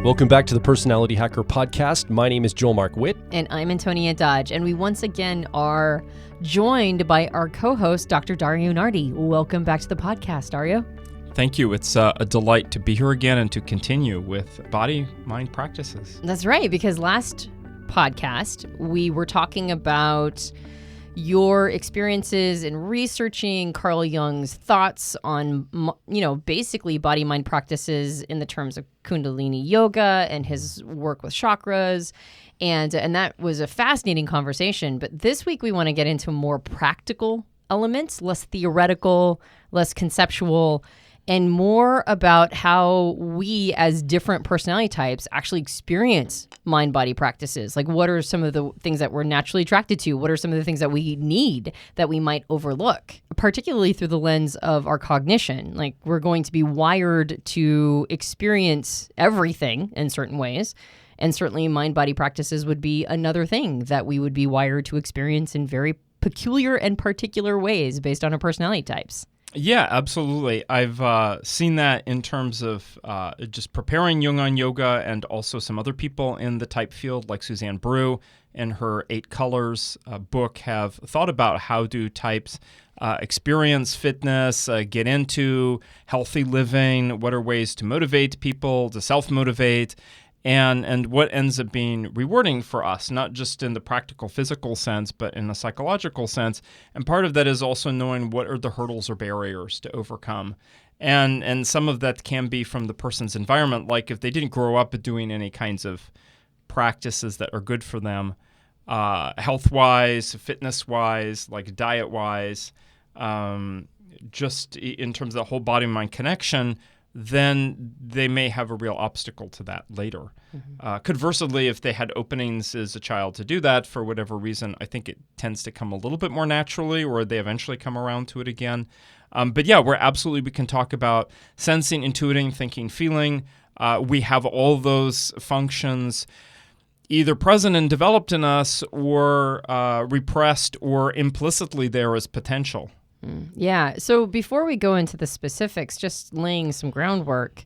Welcome back to the Personality Hacker Podcast. My name is Joel Mark Witt. And I'm Antonia Dodge. And we once again are joined by our co-host, Dr. Dario Nardi. Welcome back to the podcast, Dario. Thank you. It's a delight to be here again and to continue with body-mind practices. That's right, because last podcast, we were talking about your experiences in researching Carl Jung's thoughts on, basically body-mind practices in the terms of Kundalini yoga and his work with chakras. And that was a fascinating conversation. But this week, we want to get into more practical elements, less theoretical, less conceptual, and more about how we as different personality types actually experience mind-body practices. Like, what are some of the things that we're naturally attracted to? What are some of the things that we need that we might overlook, particularly through the lens of our cognition? Like, we're going to be wired to experience everything in certain ways. And certainly mind-body practices would be another thing that we would be wired to experience in very peculiar and particular ways based on our personality types. Yeah, absolutely. I've seen that in terms of just preparing Jungian yoga, and also some other people in the type field like Suzanne Brew in her 8 Colors book have thought about how do types experience fitness, get into healthy living, what are ways to motivate people, to self-motivate, and what ends up being rewarding for us, not just in the practical physical sense, but in a psychological sense. And part of that is also knowing what are the hurdles or barriers to overcome. And some of that can be from the person's environment, like if they didn't grow up doing any kinds of practices that are good for them, health-wise, fitness-wise, like diet-wise, just in terms of the whole body-mind connection, then they may have a real obstacle to that later. Mm-hmm. Conversely, if they had openings as a child to do that for whatever reason, I think it tends to come a little bit more naturally, or they eventually come around to it again. But yeah, we can talk about sensing, intuiting, thinking, feeling. We have all those functions either present and developed in us, or repressed or implicitly there as potential. Yeah. So before we go into the specifics, just laying some groundwork,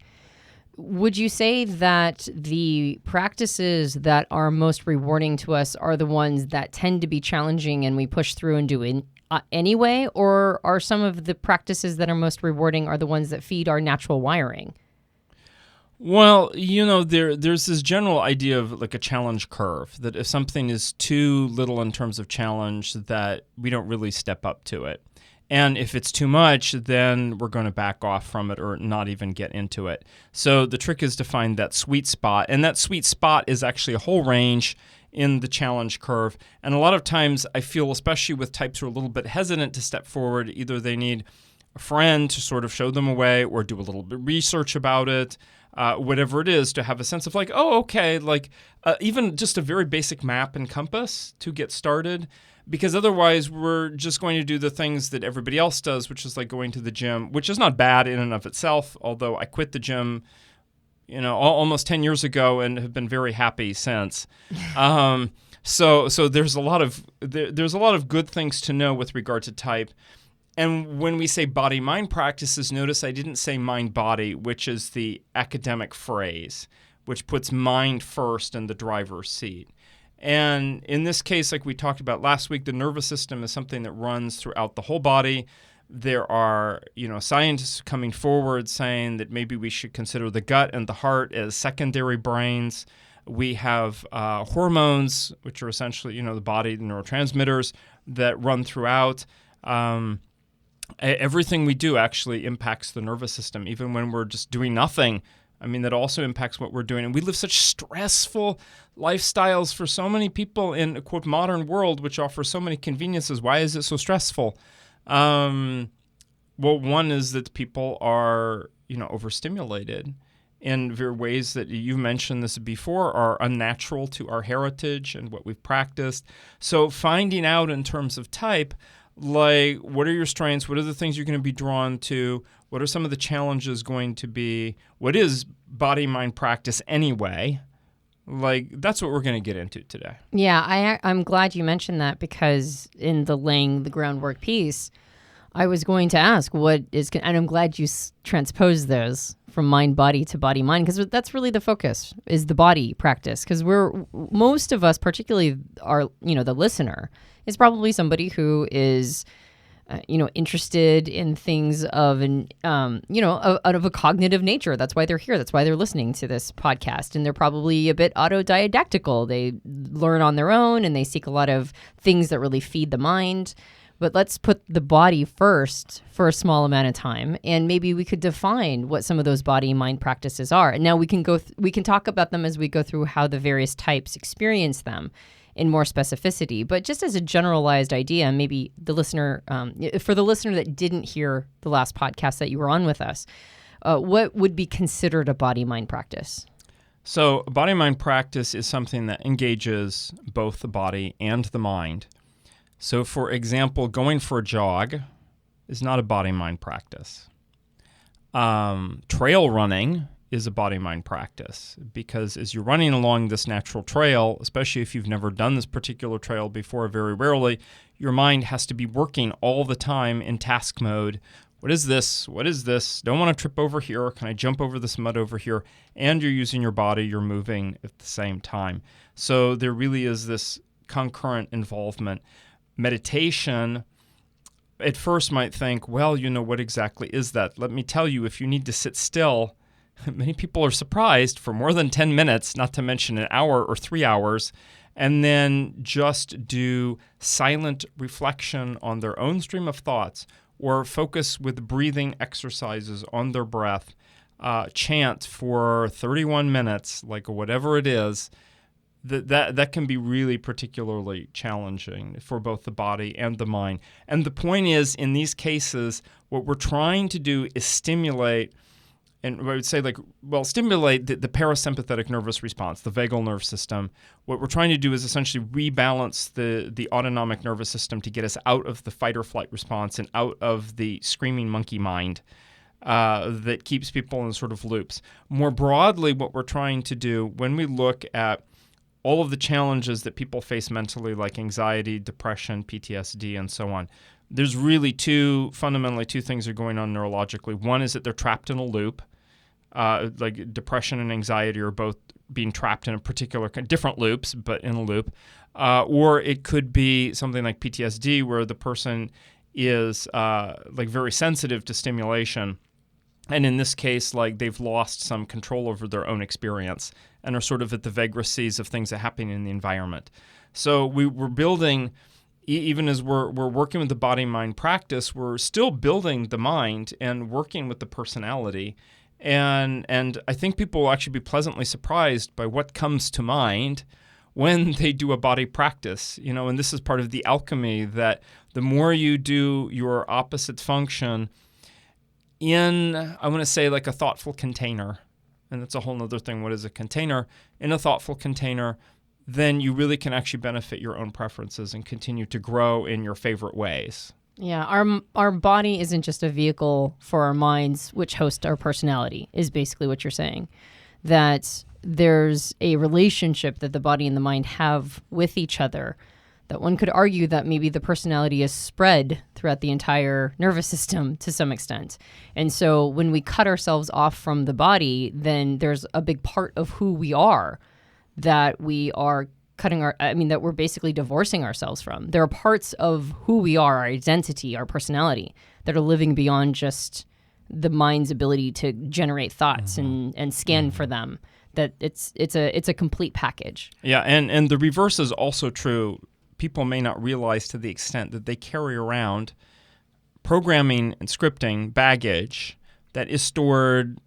would you say that the practices that are most rewarding to us are the ones that tend to be challenging and we push through and do anyway? Or are some of the practices that are most rewarding are the ones that feed our natural wiring? Well, there's this general idea of like a challenge curve, that if something is too little in terms of challenge, that we don't really step up to it. And if it's too much, then we're going to back off from it or not even get into it. So the trick is to find that sweet spot. And that sweet spot is actually a whole range in the challenge curve. And a lot of times I feel, especially with types who are a little bit hesitant to step forward, either they need a friend to sort of show them a way or do a little bit of research about it, whatever it is, to have a sense of like, oh, okay, like even just a very basic map and compass to get started. Because otherwise, we're just going to do the things that everybody else does, which is like going to the gym, which is not bad in and of itself, although I quit the gym, almost 10 years ago and have been very happy since. So there's a lot of good things to know with regard to type. And when we say body-mind practices, notice I didn't say mind-body, which is the academic phrase, which puts mind first in the driver's seat. And in this case, like we talked about last week, the nervous system is something that runs throughout the whole body. There are, scientists coming forward saying that maybe we should consider the gut and the heart as secondary brains. We have hormones, which are essentially, the body, the neurotransmitters that run throughout. Everything we do actually impacts the nervous system, even when we're just doing nothing. I mean, that also impacts what we're doing. And we live such stressful lifestyles for so many people in a, quote, modern world, which offers so many conveniences. Why is it so stressful? Well, one is that people are, overstimulated in ways that you mentioned this before are unnatural to our heritage and what we've practiced. So finding out in terms of type, like, what are your strengths? What are the things you're going to be drawn to? What are some of the challenges going to be? What is body-mind practice anyway? Like, that's what we're going to get into today. Yeah, I'm glad you mentioned that, because in the laying the groundwork piece, I was going to ask and I'm glad you transposed those from mind body to body mind, because that's really the focus, is the body practice. Because most of us, particularly the listener, is probably somebody who is interested in things of out of a cognitive nature. That's why they're here. That's why they're listening to this podcast. And they're probably a bit autodidactical. They learn on their own and they seek a lot of things that really feed the mind. But let's put the body first for a small amount of time, and maybe we could define what some of those body-mind practices are. And now we can we can talk about them as we go through how the various types experience them in more specificity. But just as a generalized idea, maybe the listener, for the listener that didn't hear the last podcast that you were on with us, what would be considered a body-mind practice? So a body-mind practice is something that engages both the body and the mind. So, for example, going for a jog is not a body-mind practice. Trail running is a body-mind practice, because as you're running along this natural trail, especially if you've never done this particular trail before, very rarely, your mind has to be working all the time in task mode. What is this? What is this? Don't want to trip over here. Can I jump over this mud over here? And you're using your body, you're moving at the same time. So there really is this concurrent involvement. Meditation, at first might think, well, what exactly is that? Let me tell you, if you need to sit still, many people are surprised for more than 10 minutes, not to mention an hour or 3 hours, and then just do silent reflection on their own stream of thoughts, or focus with breathing exercises on their breath, chant for 31 minutes, like whatever it is. That can be really particularly challenging for both the body and the mind. And the point is, in these cases, what we're trying to do is stimulate, and I would say stimulate the parasympathetic nervous response, the vagal nerve system. What we're trying to do is essentially rebalance the autonomic nervous system to get us out of the fight or flight response and out of the screaming monkey mind that keeps people in sort of loops. More broadly, what we're trying to do when we look at all of the challenges that people face mentally, like anxiety, depression, PTSD, and so on, there's really fundamentally two things are going on neurologically. One is that they're trapped in a loop. Like depression and anxiety are both being trapped in a particular, different loops, but in a loop. Or it could be something like PTSD, where the person is very sensitive to stimulation. And in this case, they've lost some control over their own experience and are sort of at the vagaries of things that happen in the environment. So we're building, even as we're working with the body-mind practice, we're still building the mind and working with the personality. And I think people will actually be pleasantly surprised by what comes to mind when they do a body practice. And this is part of the alchemy, that the more you do your opposite function in, I want to say, like a thoughtful container, and that's a whole other thing. What is a container? In a thoughtful container, then you really can actually benefit your own preferences and continue to grow in your favorite ways. Yeah, our body isn't just a vehicle for our minds, which host our personality, is basically what you're saying. That there's a relationship that the body and the mind have with each other, that one could argue that maybe the personality is spread throughout the entire nervous system to some extent. And so when we cut ourselves off from the body, then there's a big part of who we are that we are that we're basically divorcing ourselves from. There are parts of who we are, our identity, our personality, that are living beyond just the mind's ability to generate thoughts and scan for them. That it's a complete package. Yeah, and the reverse is also true. People may not realize to the extent that they carry around programming and scripting baggage that is stored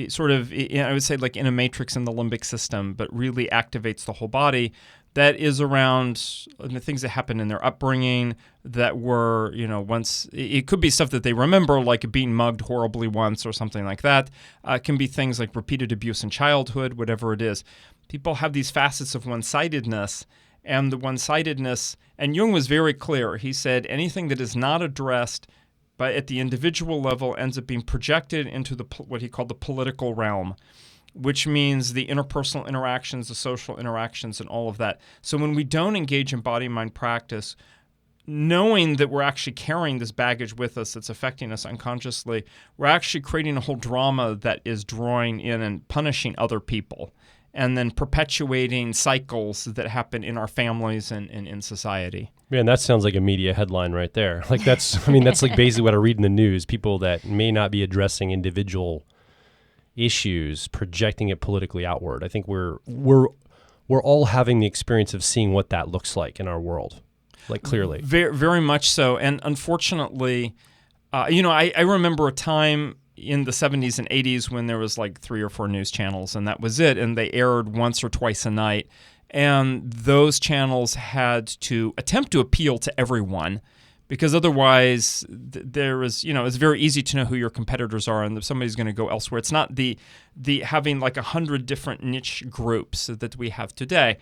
sort of, I would say, like in a matrix in the limbic system, but really activates the whole body. That is around the things that happened in their upbringing that were, once, it could be stuff that they remember, like being mugged horribly once or something like that. It can be things like repeated abuse in childhood, whatever it is. People have these facets of one-sidedness, and the one-sidedness, and Jung was very clear. He said anything that is not addressed at the individual level ends up being projected into what he called the political realm, which means the interpersonal interactions, the social interactions, and all of that. So when we don't engage in body-mind practice, knowing that we're actually carrying this baggage with us that's affecting us unconsciously, we're actually creating a whole drama that is drawing in and punishing other people, and then perpetuating cycles that happen in our families and in society. Man, that sounds like a media headline right there. Like that's like basically what I read in the news. People that may not be addressing individual issues, projecting it politically outward. I think we're all having the experience of seeing what that looks like in our world, like clearly. Very, very much so. And unfortunately, I remember a time in the 70s and 80s when there was like 3 or 4 news channels, and that was it. And they aired once or twice a night. And those channels had to attempt to appeal to everyone, because otherwise there is, it's very easy to know who your competitors are, and if somebody's going to go elsewhere. It's not the having like 100 different niche groups that we have today.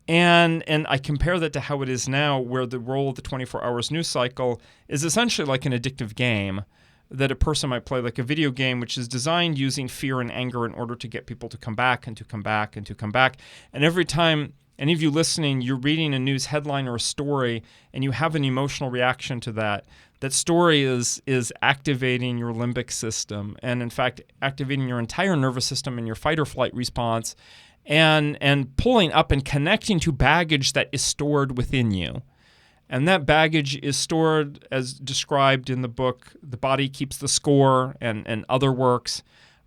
And I compare that to how it is now, where the role of the 24 hours news cycle is essentially like an addictive game that a person might play, like a video game, which is designed using fear and anger in order to get people to come back and to come back and to come back. And every time any of you listening, you're reading a news headline or a story, and you have an emotional reaction to that, that story is activating your limbic system, and in fact activating your entire nervous system and your fight or flight response, and pulling up and connecting to baggage that is stored within you. And that baggage is stored, as described in the book, The Body Keeps the Score, and other works.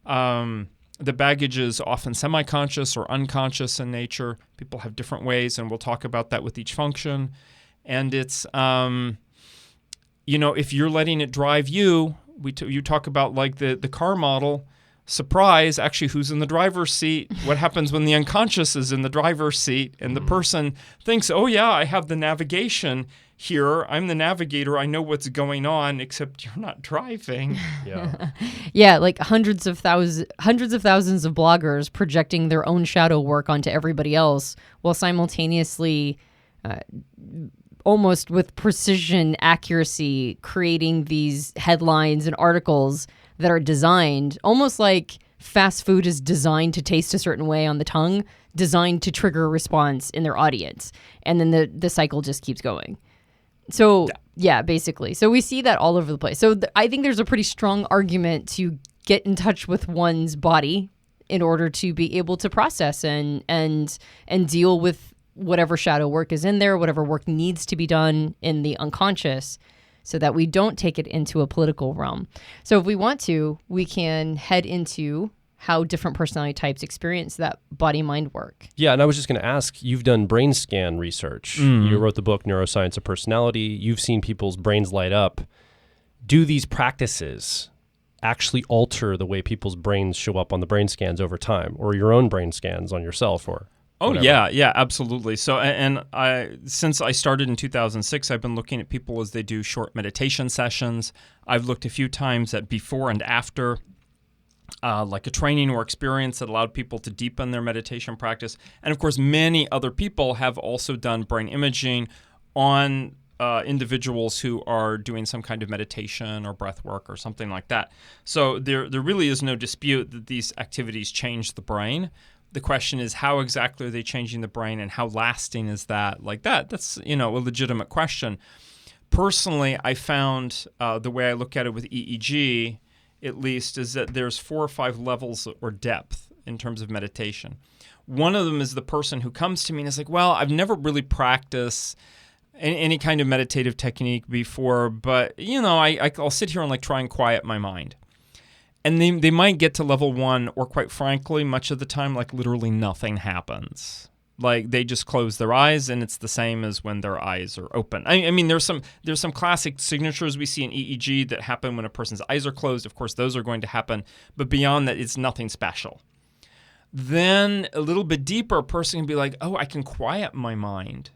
The baggage is often semi-conscious or unconscious in nature. People have different ways, and we'll talk about that with each function. And it's, if you're letting it drive you, you talk about like the car model. Surprise, actually, who's in the driver's seat? What happens when the unconscious is in the driver's seat and the person thinks, oh, yeah, I have the navigation here. I'm the navigator. I know what's going on, except you're not driving. Yeah. Yeah, like hundreds of thousands of bloggers projecting their own shadow work onto everybody else, while simultaneously, almost with precision accuracy, creating these headlines and articles that are designed almost like fast food is designed to taste a certain way on the tongue, designed to trigger a response in their audience. And then the cycle just keeps going. So, yeah, basically. So we see that all over the place. So I think there's a pretty strong argument to get in touch with one's body in order to be able to process and deal with whatever shadow work is in there, whatever work needs to be done in the unconscious, so that we don't take it into a political realm. So if we want to, we can head into how different personality types experience that body-mind work. Yeah, and I was just going to ask, you've done brain scan research. You wrote the book, Neuroscience of Personality. You've seen people's brains light up. Do these practices actually alter the way people's brains show up on the brain scans over time, or your own brain scans on yourself, or Oh, whatever? yeah, absolutely. So, since I started in 2006, I've been looking at people as they do short meditation sessions. I've looked a few times at before and after, like a training or experience that allowed people to deepen their meditation practice. And of course, many other people have also done brain imaging on individuals who are doing some kind of meditation or breath work or something like that. So there really is no dispute that these activities change the brain. The question is, how exactly are they changing the brain, and how lasting is that? Like that's a legitimate question. Personally, I found the way I look at it with EEG, at least, is that there's 4 or 5 levels or depth in terms of meditation. One of them is the person who comes to me and is like, well, I've never really practiced any kind of meditative technique before, but I'll sit here and like try and quiet my mind. And they might get to level 1, or quite frankly, much of the time, like literally nothing happens. Like they just close their eyes, and it's the same as when their eyes are open. I mean, there's some classic signatures we see in EEG that happen when a person's eyes are closed. Of course, those are going to happen. But beyond that, it's nothing special. Then a little bit deeper, a person can be like, oh, I can quiet my mind.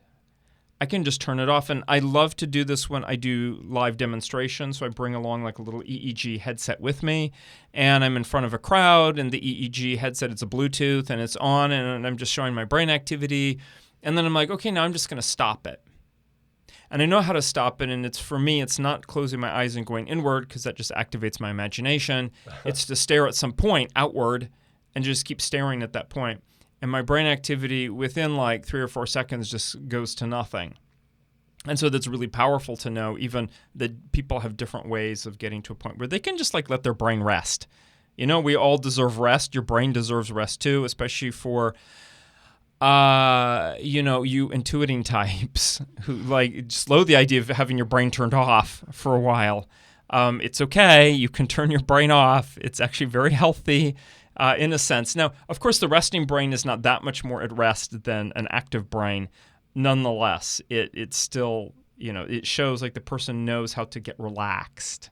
I can just turn it off. And I love to do this when I do live demonstrations. So I bring along like a little EEG headset with me, and I'm in front of a crowd, and the EEG headset, it's a Bluetooth, and it's on, and I'm just showing my brain activity. And then I'm like, okay, now I'm just going to stop it. And I know how to stop it. And for me, it's not closing my eyes and going inward, because that just activates my imagination. It's to stare at some point outward and just keep staring at that point. And my brain activity within like 3 or 4 seconds just goes to nothing. And so that's really powerful to know, even that people have different ways of getting to a point where they can just like let their brain rest. You know, we all deserve rest. Your brain deserves rest too, especially for, you intuiting types who like just loathe the idea of having your brain turned off for a while. It's okay. You can turn your brain off. It's actually very healthy in a sense. Now, of course, the resting brain is not that much more at rest than an active brain. Nonetheless, it's still, it shows like the person knows how to get relaxed.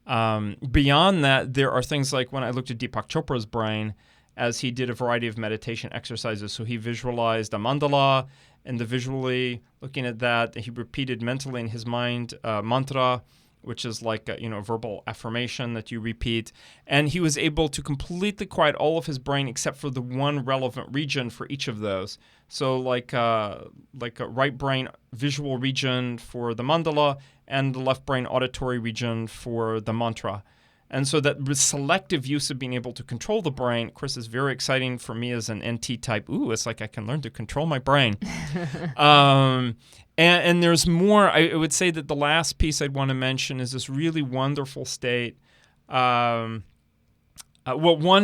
Beyond that, there are things like when I looked at Deepak Chopra's brain, as he did a variety of meditation exercises. So he visualized a mandala, and visually looking at that, he repeated mentally in his mind mantra, which is like a verbal affirmation that you repeat. And he was able to completely quiet all of his brain except for the one relevant region for each of those. So like a right brain visual region for the mandala and the left brain auditory region for the mantra. And so that selective use of being able to control the brain, of course, is very exciting for me as an NT type. Ooh, it's like I can learn to control my brain. And there's more. I would say that the last piece I'd want to mention is this really wonderful state. One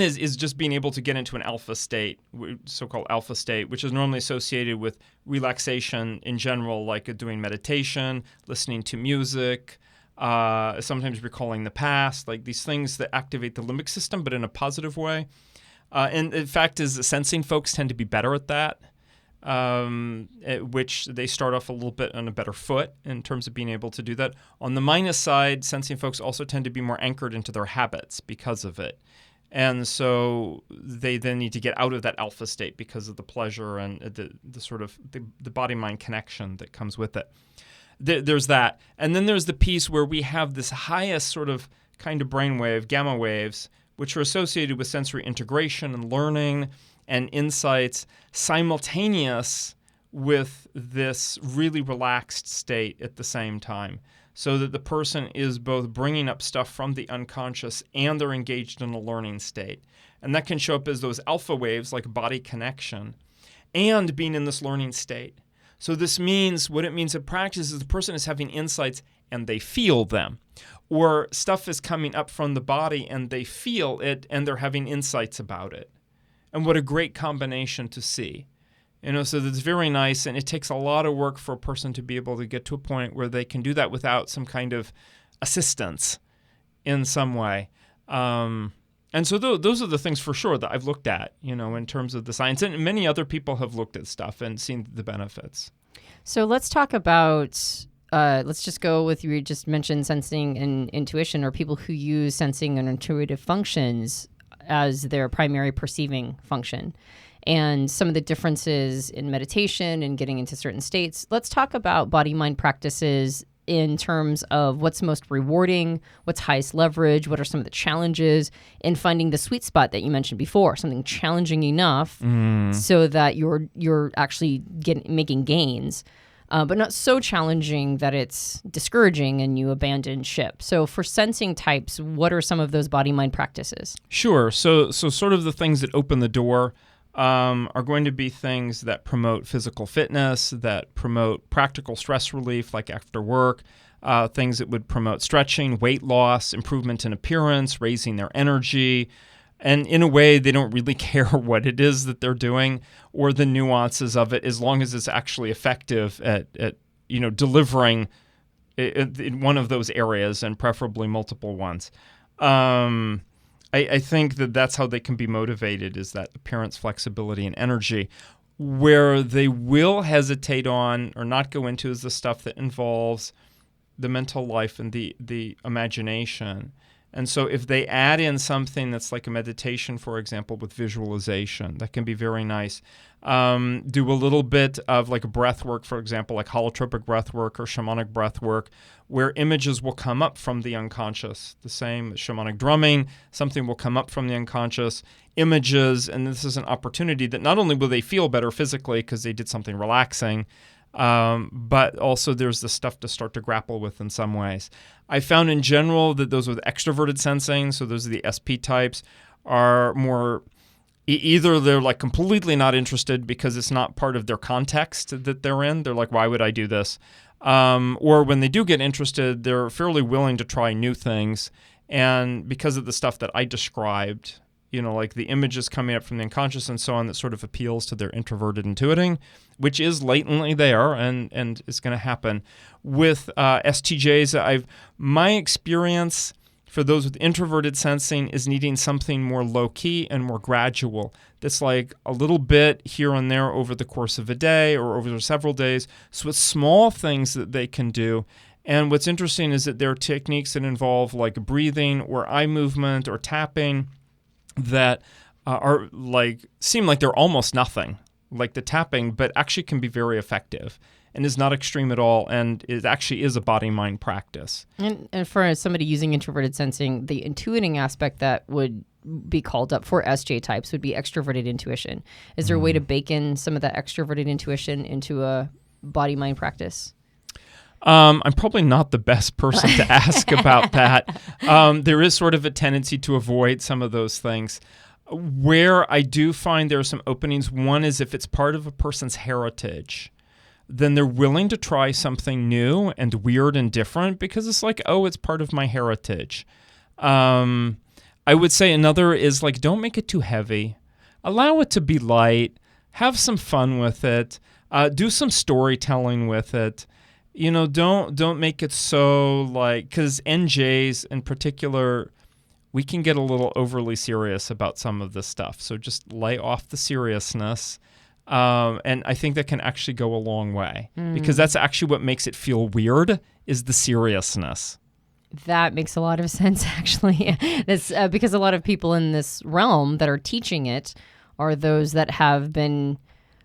is just being able to get into an alpha state, so-called alpha state, which is normally associated with relaxation in general, like doing meditation, listening to music, sometimes recalling the past, like these things that activate the limbic system, but in a positive way. And the fact is that sensing folks tend to be better at that, which they start off a little bit on a better foot in terms of being able to do that. On the minus side, sensing folks also tend to be more anchored into their habits because of it. And so they then need to get out of that alpha state because of the pleasure and the sort of the body-mind connection that comes with it. There's that. And then there's the piece where we have this highest sort of kind of brainwave, gamma waves, which are associated with sensory integration and learning and insights simultaneous with this really relaxed state at the same time, so that the person is both bringing up stuff from the unconscious and they're engaged in a learning state. And that can show up as those alpha waves like body connection and being in this learning state. So this means, what it means in practice is the person is having insights and they feel them. Or stuff is coming up from the body and they feel it and they're having insights about it. And what a great combination to see. So that's very nice, and it takes a lot of work for a person to be able to get to a point where they can do that without some kind of assistance in some way. And so those are the things for sure that I've looked at, in terms of the science. And many other people have looked at stuff and seen the benefits. So let's talk about, let's just go with, you just mentioned sensing and intuition, or people who use sensing and intuitive functions as their primary perceiving function, and some of the differences in meditation and getting into certain states. Let's talk about body-mind practices in terms of what's most rewarding, what's highest leverage, what are some of the challenges in finding the sweet spot that you mentioned before, something challenging enough so that you're actually making gains, but not so challenging that it's discouraging and you abandon ship. So for sensing types, what are some of those body-mind practices? Sure. So sort of the things that open the door are going to be things that promote physical fitness, that promote practical stress relief, like after work, things that would promote stretching, weight loss, improvement in appearance, raising their energy. And in a way, they don't really care what it is that they're doing or the nuances of it, as long as it's actually effective at delivering in one of those areas, and preferably multiple ones. I think that's how they can be motivated, is that appearance, flexibility, and energy. Where they will hesitate on or not go into is the stuff that involves the mental life and the imagination. And so if they add in something that's like a meditation, for example, with visualization, that can be very nice. Do a little bit of like a breath work, for example, like holotropic breath work or shamanic breath work, where images will come up from the unconscious. The same shamanic drumming, something will come up from the unconscious, images, and this is an opportunity that not only will they feel better physically because they did something relaxing, but also there's the stuff to start to grapple with in some ways. I found in general that those with extroverted sensing, so those are the SP types, are more, either they're like completely not interested because it's not part of their context that they're in. They're like, why would I do this? Or when they do get interested, they're fairly willing to try new things. And because of the stuff that I described, like the images coming up from the unconscious and so on, that sort of appeals to their introverted intuiting, which is latently there and is going to happen. With STJs, my experience for those with introverted sensing is needing something more low-key and more gradual. That's like a little bit here and there over the course of a day or over several days. So it's small things that they can do. And what's interesting is that there are techniques that involve like breathing or eye movement or tapping that are seem like they're almost nothing, like the tapping, but actually can be very effective and is not extreme at all, and it actually is a body-mind practice. And for somebody using introverted sensing, the intuiting aspect that would be called up for SJ types would be extroverted intuition. Is there a way to bake in some of that extroverted intuition into a body-mind practice? I'm probably not the best person to ask about that. There is sort of a tendency to avoid some of those things. Where I do find there are some openings, one is if it's part of a person's heritage, then they're willing to try something new and weird and different because it's like, oh, it's part of my heritage. I would say another is like, don't make it too heavy. Allow it to be light. Have some fun with it. Do some storytelling with it. Don't make it so because NJs in particular, we can get a little overly serious about some of this stuff. So just lay off the seriousness. And I think that can actually go a long way because that's actually what makes it feel weird is the seriousness. That makes a lot of sense, actually. That's because a lot of people in this realm that are teaching it are those that have been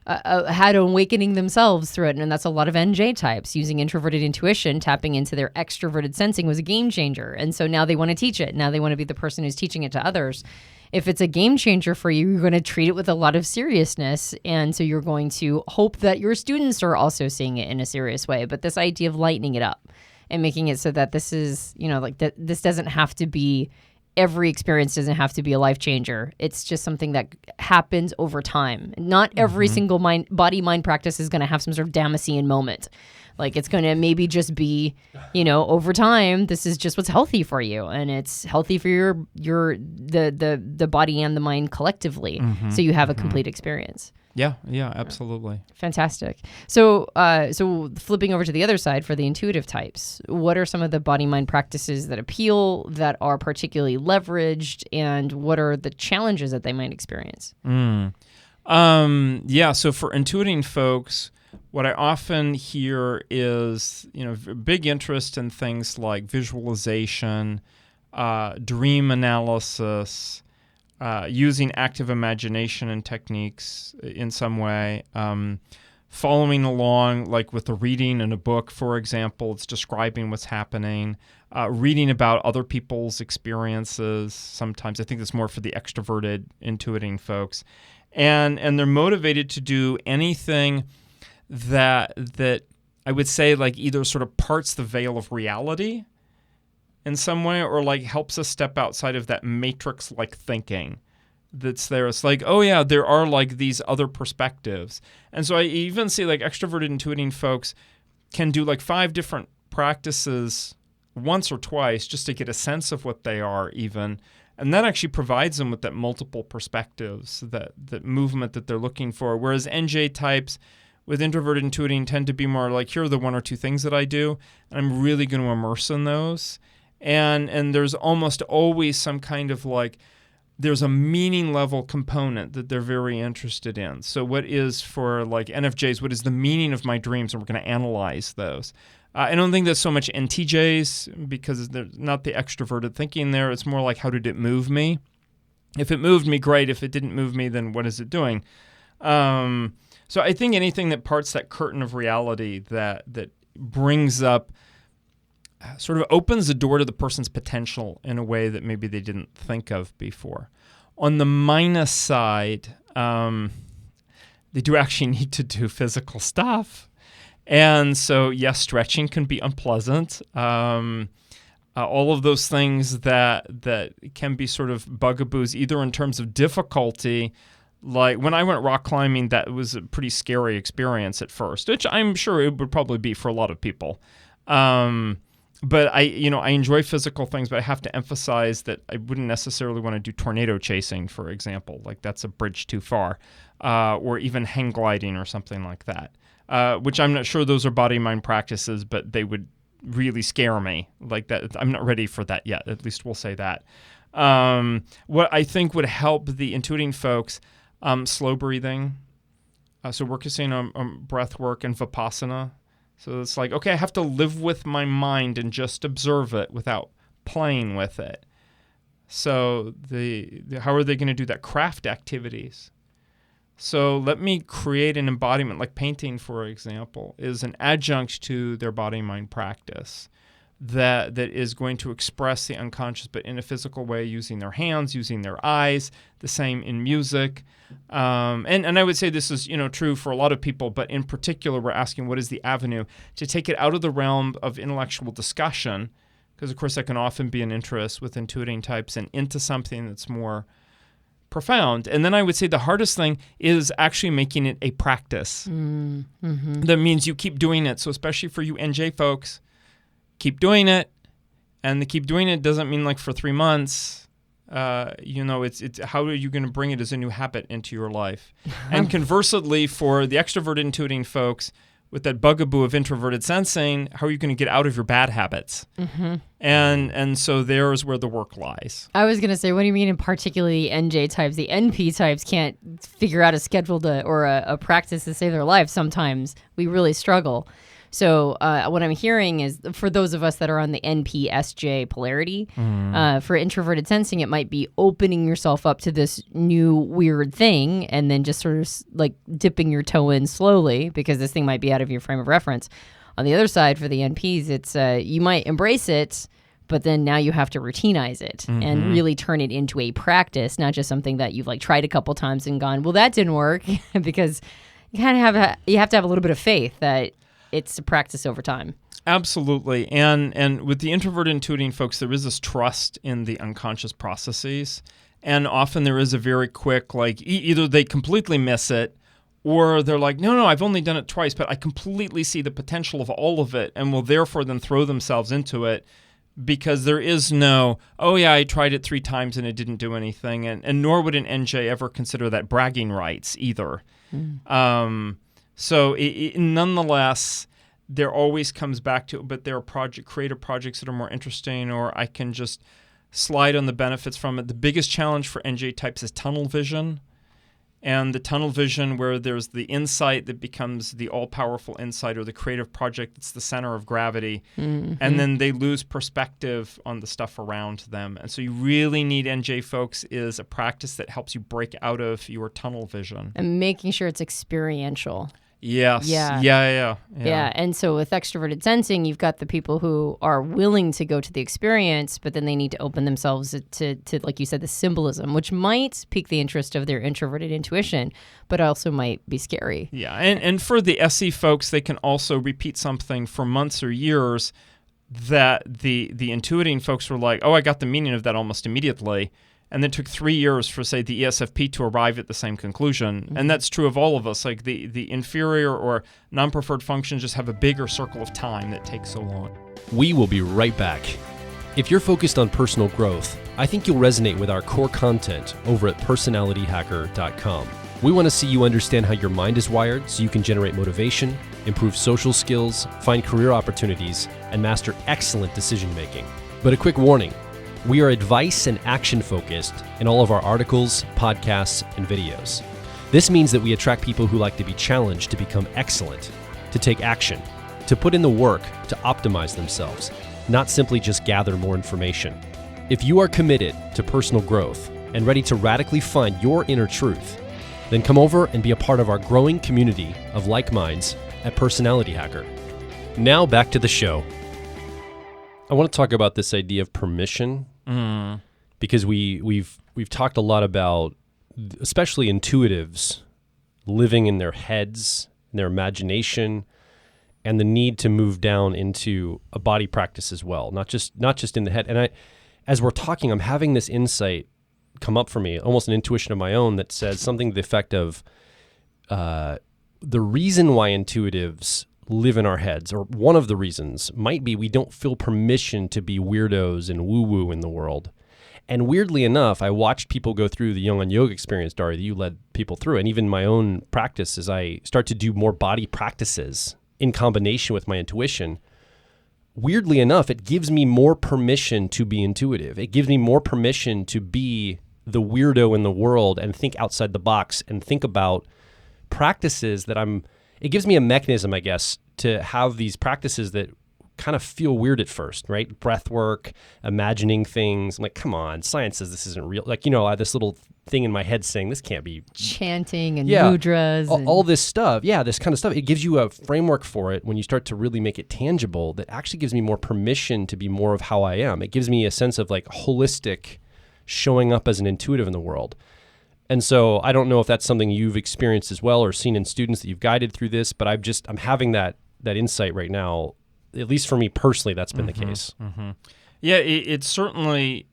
had awakening themselves through it. And that's a lot of NJ types using introverted intuition, tapping into their extroverted sensing was a game changer. And so now they want to teach it. Now they want to be the person who's teaching it to others. If it's a game changer for you, you're going to treat it with a lot of seriousness. And so you're going to hope that your students are also seeing it in a serious way. But this idea of lightening it up and making it so that this is, this doesn't have to be, every experience doesn't have to be a life changer. It's just something that happens over time. Not every single body-mind practice is going to have some sort of Damascene moment. Like it's going to maybe just be, over time, this is just what's healthy for you. And it's healthy for the body and the mind collectively. So you have a complete experience. Yeah, absolutely. Fantastic. So flipping over to the other side for the intuitive types, what are some of the body-mind practices that appeal, that are particularly leveraged, and what are the challenges that they might experience? So for intuiting folks, what I often hear is, big interest in things like visualization, dream analysis, using active imagination and techniques in some way, following along like with a reading in a book, for example, it's describing what's happening, reading about other people's experiences. Sometimes I think that's more for the extroverted intuiting folks. And they're motivated to do anything that I would say like either sort of parts the veil of reality in some way or like helps us step outside of that matrix-like thinking that's there. It's like, oh yeah, there are like these other perspectives. And so I even see like extroverted intuiting folks can do like 5 different practices once or twice just to get a sense of what they are even. And that actually provides them with that multiple perspectives, that movement that they're looking for. Whereas NJ types with introverted intuiting tend to be more like, here are the 1 or 2 things that I do, and I'm really going to immerse in those. And there's almost always some kind of like, there's a meaning level component that they're very interested in. So what is for like NFJs, what is the meaning of my dreams? And we're going to analyze those. I don't think that's so much NTJs because there's not the extroverted thinking there. It's more like, how did it move me? If it moved me, great. If it didn't move me, then what is it doing? So I think anything that parts that curtain of reality that brings up, sort of opens the door to the person's potential in a way that maybe they didn't think of before. On the minus side, they do actually need to do physical stuff. And so, yes, stretching can be unpleasant. All of those things that can be sort of bugaboos, either in terms of difficulty, Like when I went rock climbing, that was a pretty scary experience at first, which I'm sure it would probably be for a lot of people. But I enjoy physical things, but I have to emphasize that I wouldn't necessarily want to do tornado chasing, for example. Like that's a bridge too far, or even hang gliding or something like that, which I'm not sure those are body-mind practices, but they would really scare me. Like that, I'm not ready for that yet. At least we'll say that. What I think would help the intuiting folks, slow breathing. So we're focusing on breath work and Vipassana. So it's like, okay, I have to live with my mind and just observe it without playing with it. So how are they going to do that? Craft activities. So let me create an embodiment, like painting, for example, is an adjunct to their body-mind practice that is going to express the unconscious, but in a physical way, using their hands, using their eyes, the same in music. And I would say this is true for a lot of people, but in particular, we're asking what is the avenue to take it out of the realm of intellectual discussion, because of course that can often be an interest with intuiting types, and into something that's more profound. And then I would say the hardest thing is actually making it a practice. Mm-hmm. That means you keep doing it. So especially for you NJ folks, keep doing it, and the keep doing it doesn't mean like for 3 months. It's how are you going to bring it as a new habit into your life? And conversely, for the extroverted intuiting folks with that bugaboo of introverted sensing, how are you going to get out of your bad habits? Mm-hmm. And so there's where the work lies. I was going to say, what do you mean in particularly NJ types? The NP types can't figure out a schedule or a practice to save their life. Sometimes we really struggle. So what I'm hearing is for those of us that are on the NP-SJ polarity, for introverted sensing, it might be opening yourself up to this new weird thing and then just sort of like dipping your toe in slowly because this thing might be out of your frame of reference. On the other side, for the NPs, it's you might embrace it, but then now you have to routinize it and really turn it into a practice, not just something that you've like tried a couple times and gone, well, that didn't work, because you kind of you have to have a little bit of faith that it's a practice over time. Absolutely. And with the introverted intuiting folks, there is this trust in the unconscious processes. And often there is a very quick, like, either they completely miss it, or they're like, no, I've only done it twice, but I completely see the potential of all of it, and will therefore then throw themselves into it, because there is no, oh yeah, I tried it 3 times and it didn't do anything. And nor would an NJ ever consider that bragging rights either. So nonetheless, there always comes back to, but there are creative projects that are more interesting, or I can just slide on the benefits from it. The biggest challenge for NJ types is tunnel vision. And the tunnel vision where there's the insight that becomes the all-powerful insight, or the creative project that's the center of gravity. And then they lose perspective on the stuff around them. And so you really need, NJ folks, is a practice that helps you break out of your tunnel vision. And making sure it's experiential. Yes. Yeah. And so with extroverted sensing, you've got the people who are willing to go to the experience, but then they need to open themselves to like you said, the symbolism, which might pique the interest of their introverted intuition, but also might be scary. Yeah. And for the SE folks, they can also repeat something for months or years that the intuiting folks were like, oh, I got the meaning of that almost immediately. And it took 3 years for, say, the ESFP to arrive at the same conclusion. And that's true of all of us. Like the inferior or non-preferred functions just have a bigger circle of time that takes so long. We will be right back. If you're focused on personal growth, I think you'll resonate with our core content over at personalityhacker.com. We want to see you understand how your mind is wired so you can generate motivation, improve social skills, find career opportunities, and master excellent decision making. But a quick warning. We are advice and action focused in all of our articles, podcasts, and videos. This means that we attract people who like to be challenged to become excellent, to take action, to put in the work to optimize themselves, not simply just gather more information. If you are committed to personal growth and ready to radically find your inner truth, then come over and be a part of our growing community of like minds at Personality Hacker. Now back to the show. I want to talk about this idea of permission. Because we've talked a lot about, especially intuitives, living in their heads, in their imagination, and the need to move down into a body practice as well, not just in the head. And as we're talking, I'm having this insight come up for me, almost an intuition of my own that says something to the effect of the reason why intuitives live in our heads, or one of the reasons, might be we don't feel permission to be weirdos and woo-woo in the world. And weirdly enough, I watched people go through the Young on Yoga experience, Dario, that you led people through, and even my own practice as I start to do more body practices in combination with my intuition. Weirdly enough, it gives me more permission to be intuitive. It gives me more permission to be the weirdo in the world and think outside the box and think about practices that it gives me a mechanism, I guess, to have these practices that kind of feel weird at first, right? Breath work, imagining things. I'm like, come on, science says this isn't real. Like, I have this little thing in my head saying this can't be. Chanting and mudras. All this stuff. Yeah, this kind of stuff. It gives you a framework for it when you start to really make it tangible that actually gives me more permission to be more of how I am. It gives me a sense of like holistic showing up as an intuitive in the world. And so I don't know if that's something you've experienced as well or seen in students that you've guided through this, but I'm having that insight right now. At least for me personally, that's been the case. Mm-hmm. Yeah, it's certainly,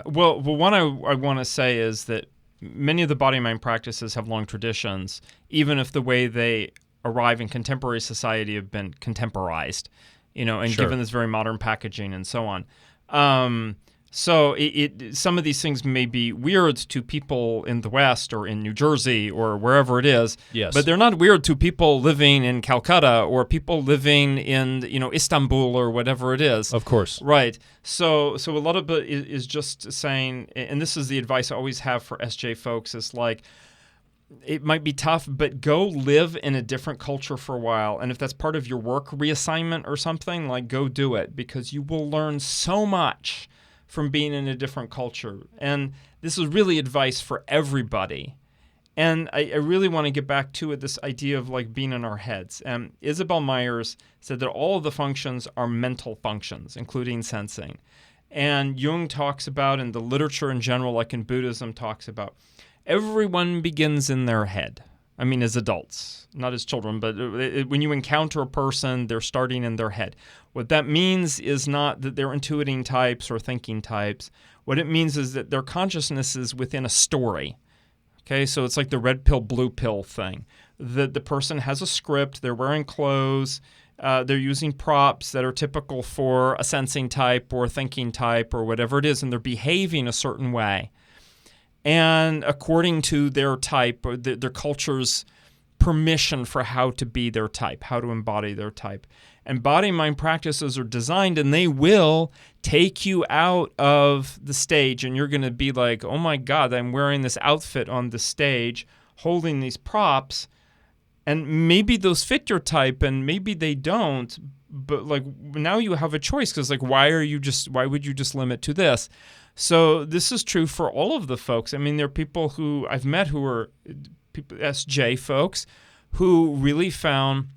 one I want to say is that many of the body-mind practices have long traditions, even if the way they arrive in contemporary society have been contemporized, and given this very modern packaging and so on. So some of these things may be weird to people in the West or in New Jersey or wherever it is, yes, but they're not weird to people living in Calcutta or people living in Istanbul or whatever it is. Of course. Right. So a lot of it is just saying, and this is the advice I always have for SJ folks, is like, it might be tough, but go live in a different culture for a while. And if that's part of your work reassignment or something, like go do it, because you will learn so much from being in a different culture. And this is really advice for everybody. And I really want to get back to it, this idea of like being in our heads. Isabel Myers said that all of the functions are mental functions, including sensing. And Jung talks about, and the literature in general, like in Buddhism, talks about everyone begins in their head. I mean, as adults, not as children, but when you encounter a person, they're starting in their head. What that means is not that they're intuiting types or thinking types. What it means is that their consciousness is within a story. Okay, so it's like the red pill, blue pill thing. The person has a script, they're wearing clothes, they're using props that are typical for a sensing type or a thinking type or whatever it is, and they're behaving a certain way. And according to their type or their culture's permission for how to be their type, how to embody their type. And body-mind practices are designed, and they will take you out of the stage, and you're going to be like, oh my God, I'm wearing this outfit on the stage, holding these props, and maybe those fit your type, and maybe they don't, but like now you have a choice, because like why would you just limit to this? So this is true for all of the folks. I mean, there are people who I've met who are SJ folks who really found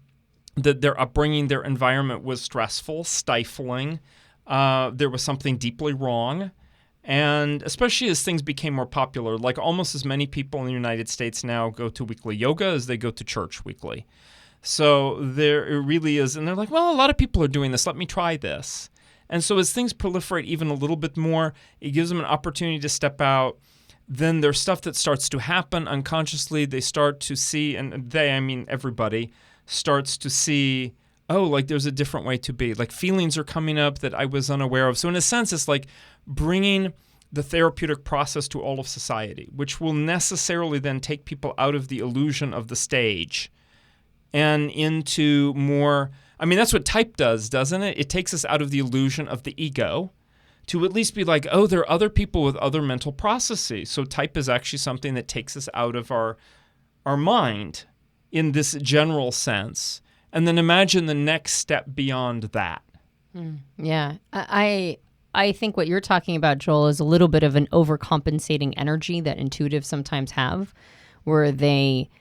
that their upbringing, their environment was stressful, stifling. There was something deeply wrong. And especially as things became more popular, like almost as many people in the United States now go to weekly yoga as they go to church weekly. So there it really is. And they're like, well, a lot of people are doing this. Let me try this. And so as things proliferate even a little bit more, it gives them an opportunity to step out. Then there's stuff that starts to happen unconsciously. They start to see, and they, I mean everybody, starts to see, oh, like there's a different way to be. Like feelings are coming up that I was unaware of. So in a sense, it's like bringing the therapeutic process to all of society, which will necessarily then take people out of the illusion of the stage and into more, I mean, that's what type does, doesn't it? It takes us out of the illusion of the ego to at least be like, oh, there are other people with other mental processes. So type is actually something that takes us out of our mind in this general sense. And then imagine the next step beyond that. Yeah. I think what you're talking about, Joel, is a little bit of an overcompensating energy that intuitives sometimes have, where they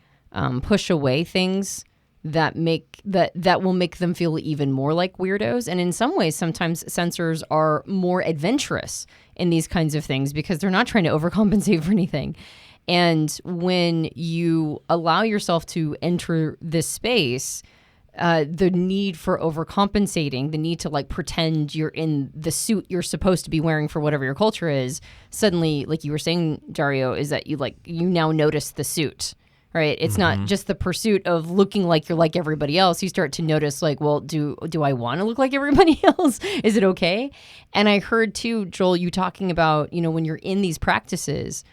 push away things that will make them feel even more like weirdos. And in some ways, sometimes sensors are more adventurous in these kinds of things because they're not trying to overcompensate for anything. And when you allow yourself to enter this space, the need for overcompensating, the need to like pretend you're in the suit you're supposed to be wearing for whatever your culture is, suddenly, like you were saying, Dario, is that you now notice the suit, right? It's not just the pursuit of looking like you're like everybody else. You start to notice like, well, do I want to look like everybody else? Is it okay? And I heard too, Joel, you talking about, when you're in these practices,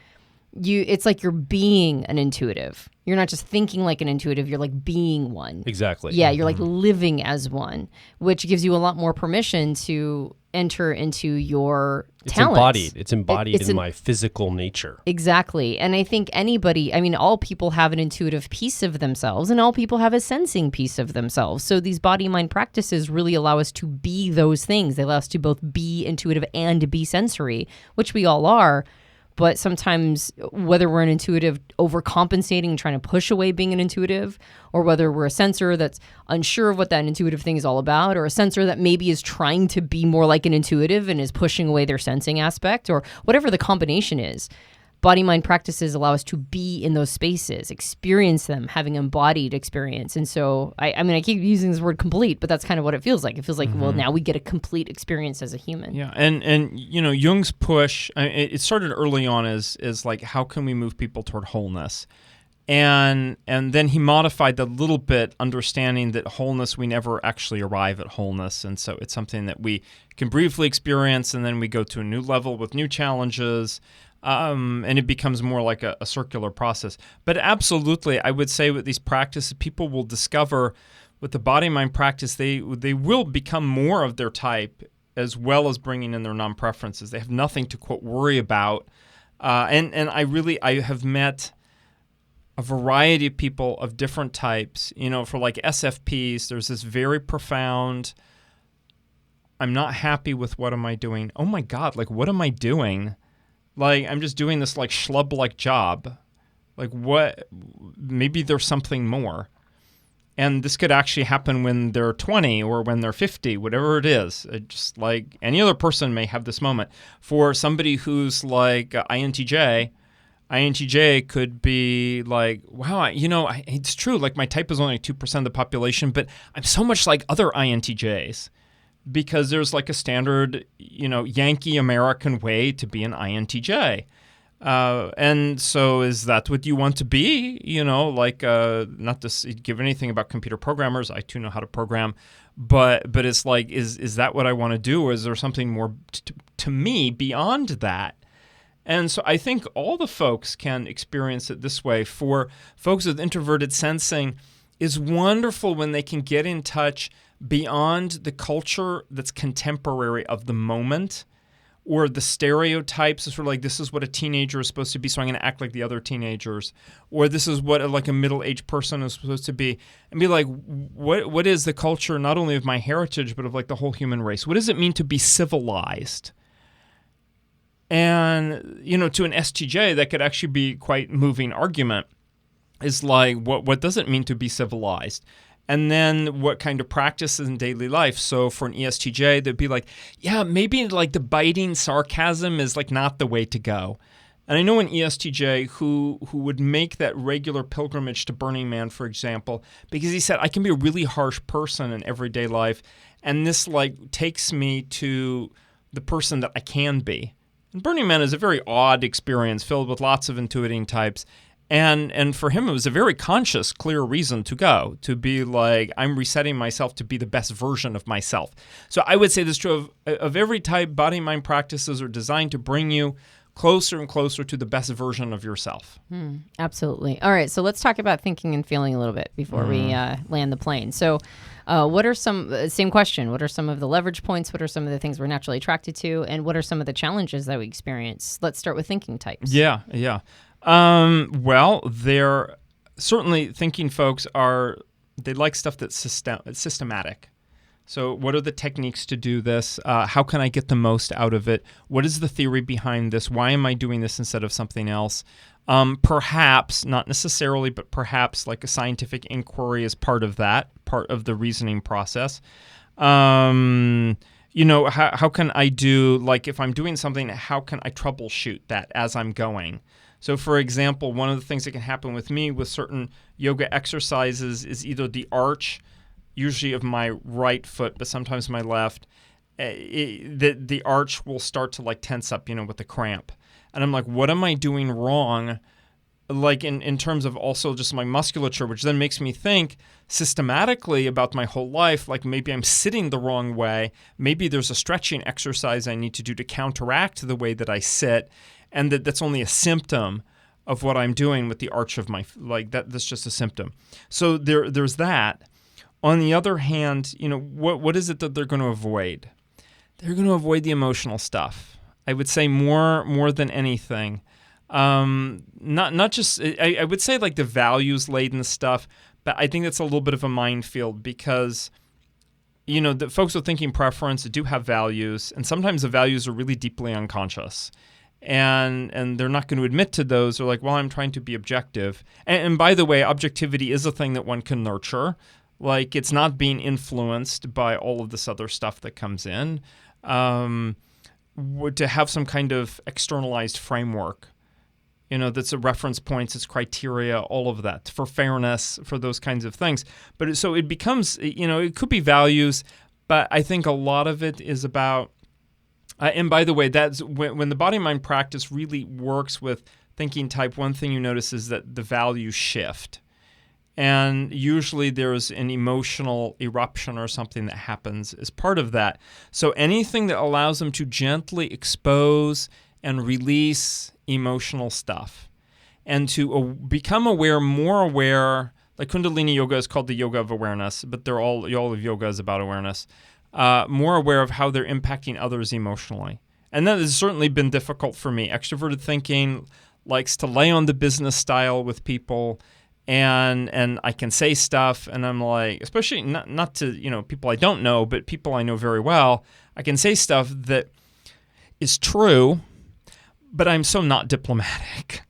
it's like you're being an intuitive. You're not just thinking like an intuitive, you're like being one. Exactly. Yeah, you're like living as one, which gives you a lot more permission to enter into your talents. It's embodied in my physical nature. Exactly. And I think all people have an intuitive piece of themselves and all people have a sensing piece of themselves. So these body-mind practices really allow us to be those things. They allow us to both be intuitive and be sensory, which we all are. But sometimes whether we're an intuitive overcompensating, trying to push away being an intuitive, or whether we're a sensor that's unsure of what that intuitive thing is all about, or a sensor that maybe is trying to be more like an intuitive and is pushing away their sensing aspect, or whatever the combination is, body-mind practices allow us to be in those spaces, experience them, having embodied experience. And so, I keep using this word complete, but that's kind of what it feels like. It feels like, well, now we get a complete experience as a human. Yeah, and Jung's push, it started early on as like, how can we move people toward wholeness? And then he modified that a little bit, understanding that wholeness, we never actually arrive at wholeness. And so it's something that we can briefly experience, and then we go to a new level with new challenges. And it becomes more like a circular process. But absolutely, I would say with these practices, people will discover with the body-mind practice, they will become more of their type, as well as bringing in their non-preferences. They have nothing to, quote, worry about. And I have met a variety of people of different types. For like SFPs, there's this very profound, I'm not happy with what am I doing. Oh my God, like what am I doing? Like, I'm just doing this, like, schlub-like job. Like, what? Maybe there's something more. And this could actually happen when they're 20 or when they're 50, whatever it is. Just like any other person may have this moment. For somebody who's, like, INTJ could be like, wow, it's true. Like, my type is only 2% of the population, but I'm so much like other INTJs. Because there's like a standard, Yankee American way to be an INTJ. And so is that what you want to be? Not to give anything about computer programmers. I too know how to program. But it's like, is that what I want to do? Or is there something more to me beyond that? And so I think all the folks can experience it this way. For folks with introverted sensing, it's wonderful when they can get in touch beyond the culture that's contemporary of the moment, or the stereotypes, sort of like, this is what a teenager is supposed to be, so I'm going to act like the other teenagers, or this is what like a middle-aged person is supposed to be, and be like, what is the culture not only of my heritage, but of like the whole human race? What does it mean to be civilized? And, to an STJ, that could actually be quite moving argument, is like, what does it mean to be civilized? And then what kind of practices in daily life? So for an ESTJ, they'd be like, yeah, maybe like the biting sarcasm is like not the way to go. And I know an ESTJ who would make that regular pilgrimage to Burning Man, for example, because he said, I can be a really harsh person in everyday life, and this like takes me to the person that I can be. And Burning Man is a very odd experience filled with lots of intuiting types. And for him, it was a very conscious, clear reason to go, to be like, I'm resetting myself to be the best version of myself. So I would say this is true of every type. Body-mind practices are designed to bring you closer and closer to the best version of yourself. Absolutely. All right, so let's talk about thinking and feeling a little bit before we land the plane. So what are same question, what are some of the leverage points? What are some of the things we're naturally attracted to? And what are some of the challenges that we experience? Let's start with thinking types. Yeah. Well, they're certainly thinking folks they like stuff that's systematic. So what are the techniques to do this? How can I get the most out of it? What is the theory behind this? Why am I doing this instead of something else? Perhaps, not necessarily, but perhaps like a scientific inquiry is part of that, part of the reasoning process. How can I do, like if I'm doing something, how can I troubleshoot that as I'm going? So, for example, one of the things that can happen with me with certain yoga exercises is either the arch usually of my right foot, but sometimes my left, the arch will start to like tense up, with the cramp. And I'm like, what am I doing wrong? Like in terms of also just my musculature, which then makes me think systematically about my whole life, like maybe I'm sitting the wrong way. Maybe there's a stretching exercise I need to do to counteract the way that I sit. And that's only a symptom of what I'm doing with the arch of my, like that's just a symptom. So there's that. On the other hand, what is it that they're going to avoid? They're going to avoid the emotional stuff. I would say more than anything. Not just, I would say like the values laden stuff, but I think that's a little bit of a minefield because, the folks with thinking preference do have values, and sometimes the values are really deeply unconscious. And they're not going to admit to those. They're like, well, I'm trying to be objective. And by the way, objectivity is a thing that one can nurture. Like, it's not being influenced by all of this other stuff that comes in. To have some kind of externalized framework, that's a reference points, it's criteria, all of that, for fairness, for those kinds of things. But so it becomes, it could be values, but I think a lot of it is about, and by the way, that's when the body-mind practice really works with thinking type, one thing you notice is that the values shift. And usually there's an emotional eruption or something that happens as part of that. So anything that allows them to gently expose and release emotional stuff and to become more aware, like Kundalini yoga is called the yoga of awareness, but all of yoga is about awareness, more aware of how they're impacting others emotionally. And that has certainly been difficult for me. Extroverted thinking likes to lay on the business style with people, and I can say stuff, and I'm like, especially not to people I don't know, but people I know very well, I can say stuff that is true, but I'm so not diplomatic.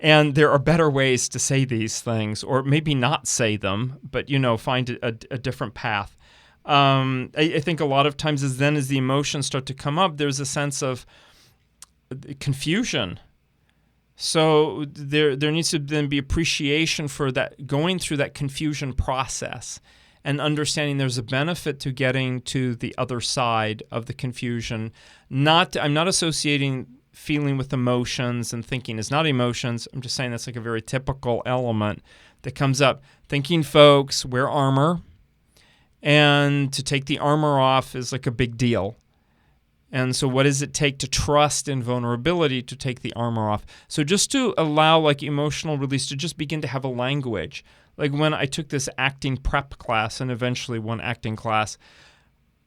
And there are better ways to say these things, or maybe not say them, but find a different path. I think a lot of times as the emotions start to come up, there's a sense of confusion. So there needs to then be appreciation for that, going through that confusion process and understanding there's a benefit to getting to the other side of the confusion. I'm not associating feeling with emotions, and thinking is not emotions. I'm just saying that's like a very typical element that comes up. Thinking folks wear armor, and to take the armor off is like a big deal. And so what does it take to trust in vulnerability to take the armor off? So just to allow like emotional release to just begin to have a language. Like when I took this acting prep class and eventually one acting class,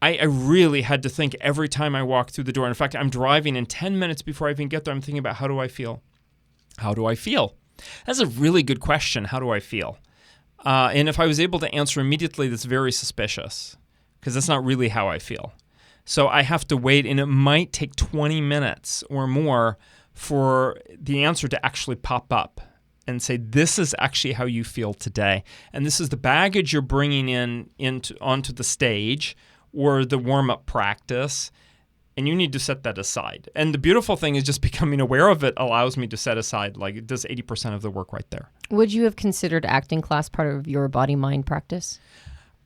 I really had to think every time I walked through the door. In fact, I'm driving, and 10 minutes before I even get there, I'm thinking about, how do I feel? How do I feel? That's a really good question. How do I feel? And if I was able to answer immediately, that's very suspicious, because that's not really how I feel. So I have to wait, and it might take 20 minutes or more for the answer to actually pop up and say, this is actually how you feel today. And this is the baggage you're bringing onto the stage or the warm-up practice, and you need to set that aside. And the beautiful thing is just becoming aware of it allows me to set aside, like it does 80% of the work right there. Would you have considered acting class part of your body-mind practice?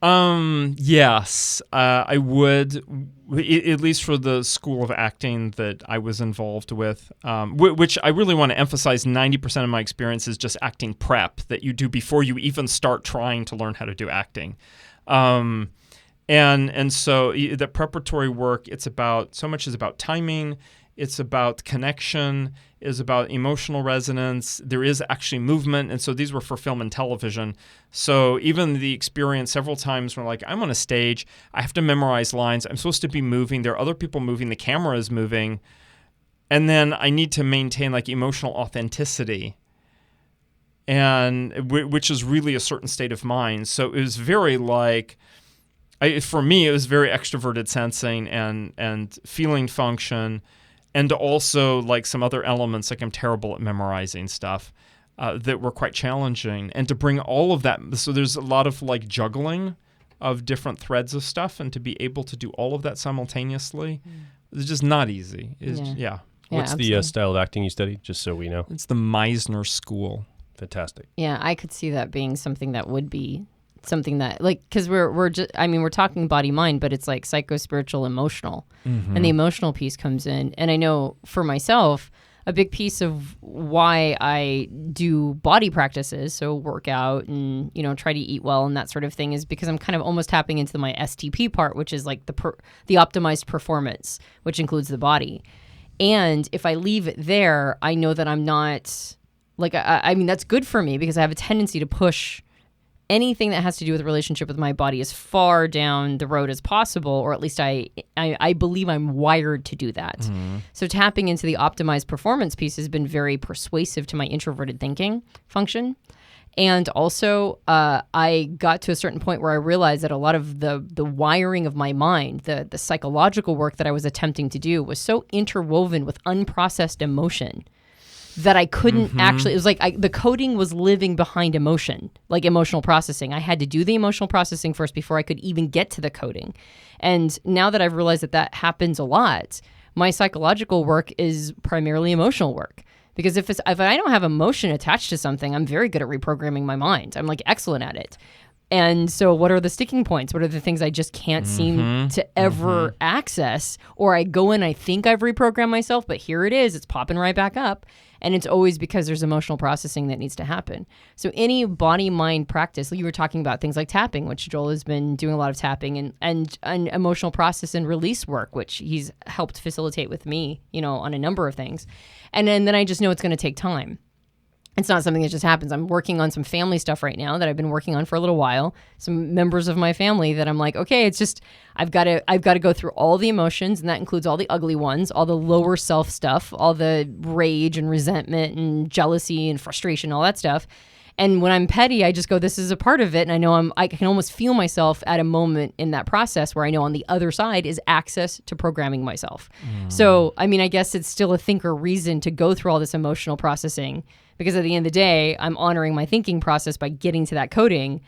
Yes, I would, at least for the school of acting that I was involved with, which I really want to emphasize. 90% of my experience is just acting prep that you do before you even start trying to learn how to do acting. And so the preparatory work, so much is about timing, it's about connection, is about emotional resonance. There is actually movement, and so these were for film and television. So even the experience several times where I'm on a stage, I have to memorize lines, I'm supposed to be moving, there are other people moving, the camera is moving, and then I need to maintain emotional authenticity, and which is really a certain state of mind. So it was very for me, it was very extroverted sensing and feeling function, and also some other elements, I'm terrible at memorizing stuff, that were quite challenging. And to bring all of that, so there's a lot of juggling of different threads of stuff, and to be able to do all of that simultaneously, it's just not easy. Yeah. What's the style of acting you studied, just so we know? It's the Meisner School. Fantastic. Yeah, I could see that being something that would be something that like, because we're just, I mean, we're talking body mind, but it's like psycho, spiritual, emotional, and the emotional piece comes in. And I know for myself, a big piece of why I do body practices, so work out and, you know, try to eat well and that sort of thing, is because I'm kind of almost tapping into my STP part, which is like the optimized performance, which includes the body. And if I leave it there, I know that I'm not like, I mean, that's good for me because I have a tendency to push anything that has to do with a relationship with my body as far down the road as possible, or at least I believe I'm wired to do that. So tapping into the optimized performance piece has been very persuasive to my introverted thinking function. And also, I got to a certain point where I realized that a lot of the wiring of my mind, the psychological work that I was attempting to do, was so interwoven with unprocessed emotion that I couldn't actually, it was like the coding was living behind emotion, like emotional processing. I had to do the emotional processing first before I could even get to the coding. And now that I've realized that that happens a lot, my psychological work is primarily emotional work. Because if I don't have emotion attached to something, I'm very good at reprogramming my mind. I'm like excellent at it. And so what are the sticking points? What are the things I just can't seem to ever access? Or I go in, I think I've reprogrammed myself, but here it is. It's popping right back up. And it's always because there's emotional processing that needs to happen. So any body-mind practice, you were talking about things like tapping, which Joel has been doing a lot of tapping, and emotional process and release work, which he's helped facilitate with me, you know, on a number of things. And then I just know it's going to take time. It's not something that just happens. I'm working on some family stuff right now that I've been working on for a little while. Some members of my family that I'm like, okay, it's just I've got to go through all the emotions, and that includes all the ugly ones, all the lower self stuff, all the rage and resentment and jealousy and frustration, all that stuff. And when I'm petty, I just go, this is a part of it. And I know I can almost feel myself at a moment in that process where I know on the other side is access to programming myself. So, I mean, I guess it's still a think or reason to go through all this emotional processing, because at the end of the day, I'm honoring my thinking process by getting to that coding,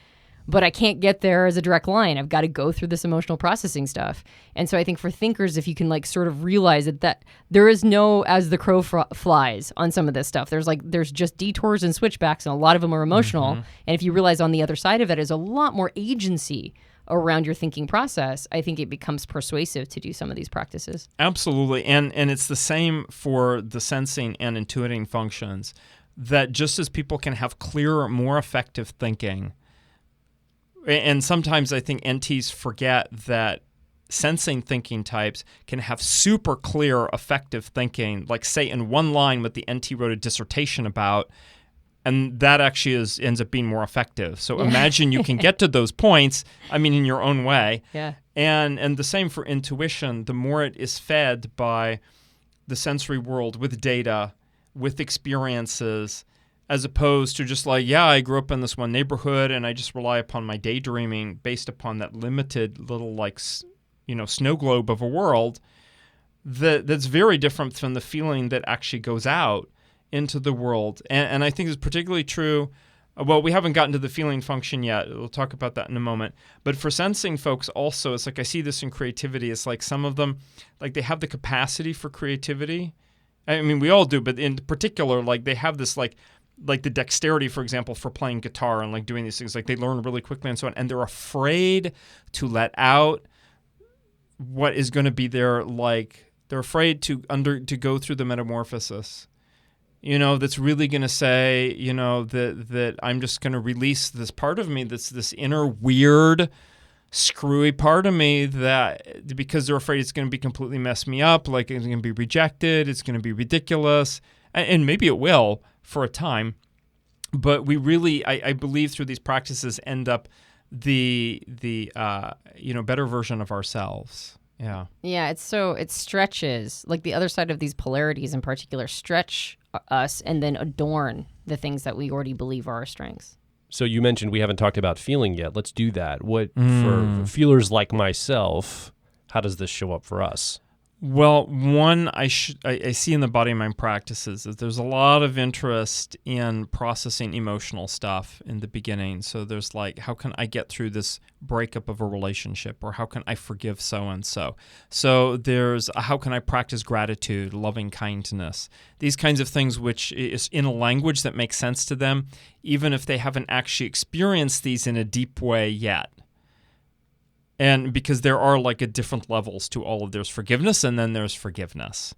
but I can't get there as a direct line. I've got to go through this emotional processing stuff. And so I think for thinkers, if you can like sort of realize that there is no as the crow flies on some of this stuff. There's just detours and switchbacks, and a lot of them are emotional. And if you realize on the other side of it is a lot more agency around your thinking process, I think it becomes persuasive to do some of these practices. Absolutely. And it's the same for the sensing and intuiting functions, that just as people can have clearer, more effective thinking, and sometimes I think NTs forget that sensing thinking types can have super clear, effective thinking, like say in one line what the NT wrote a dissertation about, and that actually ends up being more effective. So imagine you can get to those points, I mean, in your own way. Yeah. And the same for intuition. The more it is fed by the sensory world with data, with experiences, as opposed to just like, yeah, I grew up in this one neighborhood and I just rely upon my daydreaming based upon that limited little like, you know, snow globe of a world, that's very different from the feeling that actually goes out into the world. And I think it's particularly true. Well, we haven't gotten to the feeling function yet. We'll talk about that in a moment. But for sensing folks also, it's like I see this in creativity. It's like some of them, like they have the capacity for creativity. I mean, we all do, but in particular, like they have this like the dexterity, for example, for playing guitar and like doing these things. Like they learn really quickly and so on. And they're afraid to let out what is going to be there. Like they're afraid to go through the metamorphosis. You know, that's really going to say, you know, that I'm just going to release this part of me that's this inner weird, screwy part of me, that because they're afraid it's going to be completely mess me up, like it's going to be rejected, it's going to be ridiculous, and maybe it will for a time. But we really, I believe, through these practices end up the better version of ourselves. Yeah. Yeah, it stretches, like the other side of these polarities in particular stretch us and then adorn the things that we already believe are our strengths. So you mentioned we haven't talked about feeling yet. Let's do that. What for feelers like myself, how does this show up for us? Well, one I see in the body and mind practices is there's a lot of interest in processing emotional stuff in the beginning. So there's like, how can I get through this breakup of a relationship, or how can I forgive so-and-so? So there's how can I practice gratitude, loving kindness, these kinds of things, which is in a language that makes sense to them, even if they haven't actually experienced these in a deep way yet. And because there are like a different levels to all of, there's forgiveness and then there's forgiveness.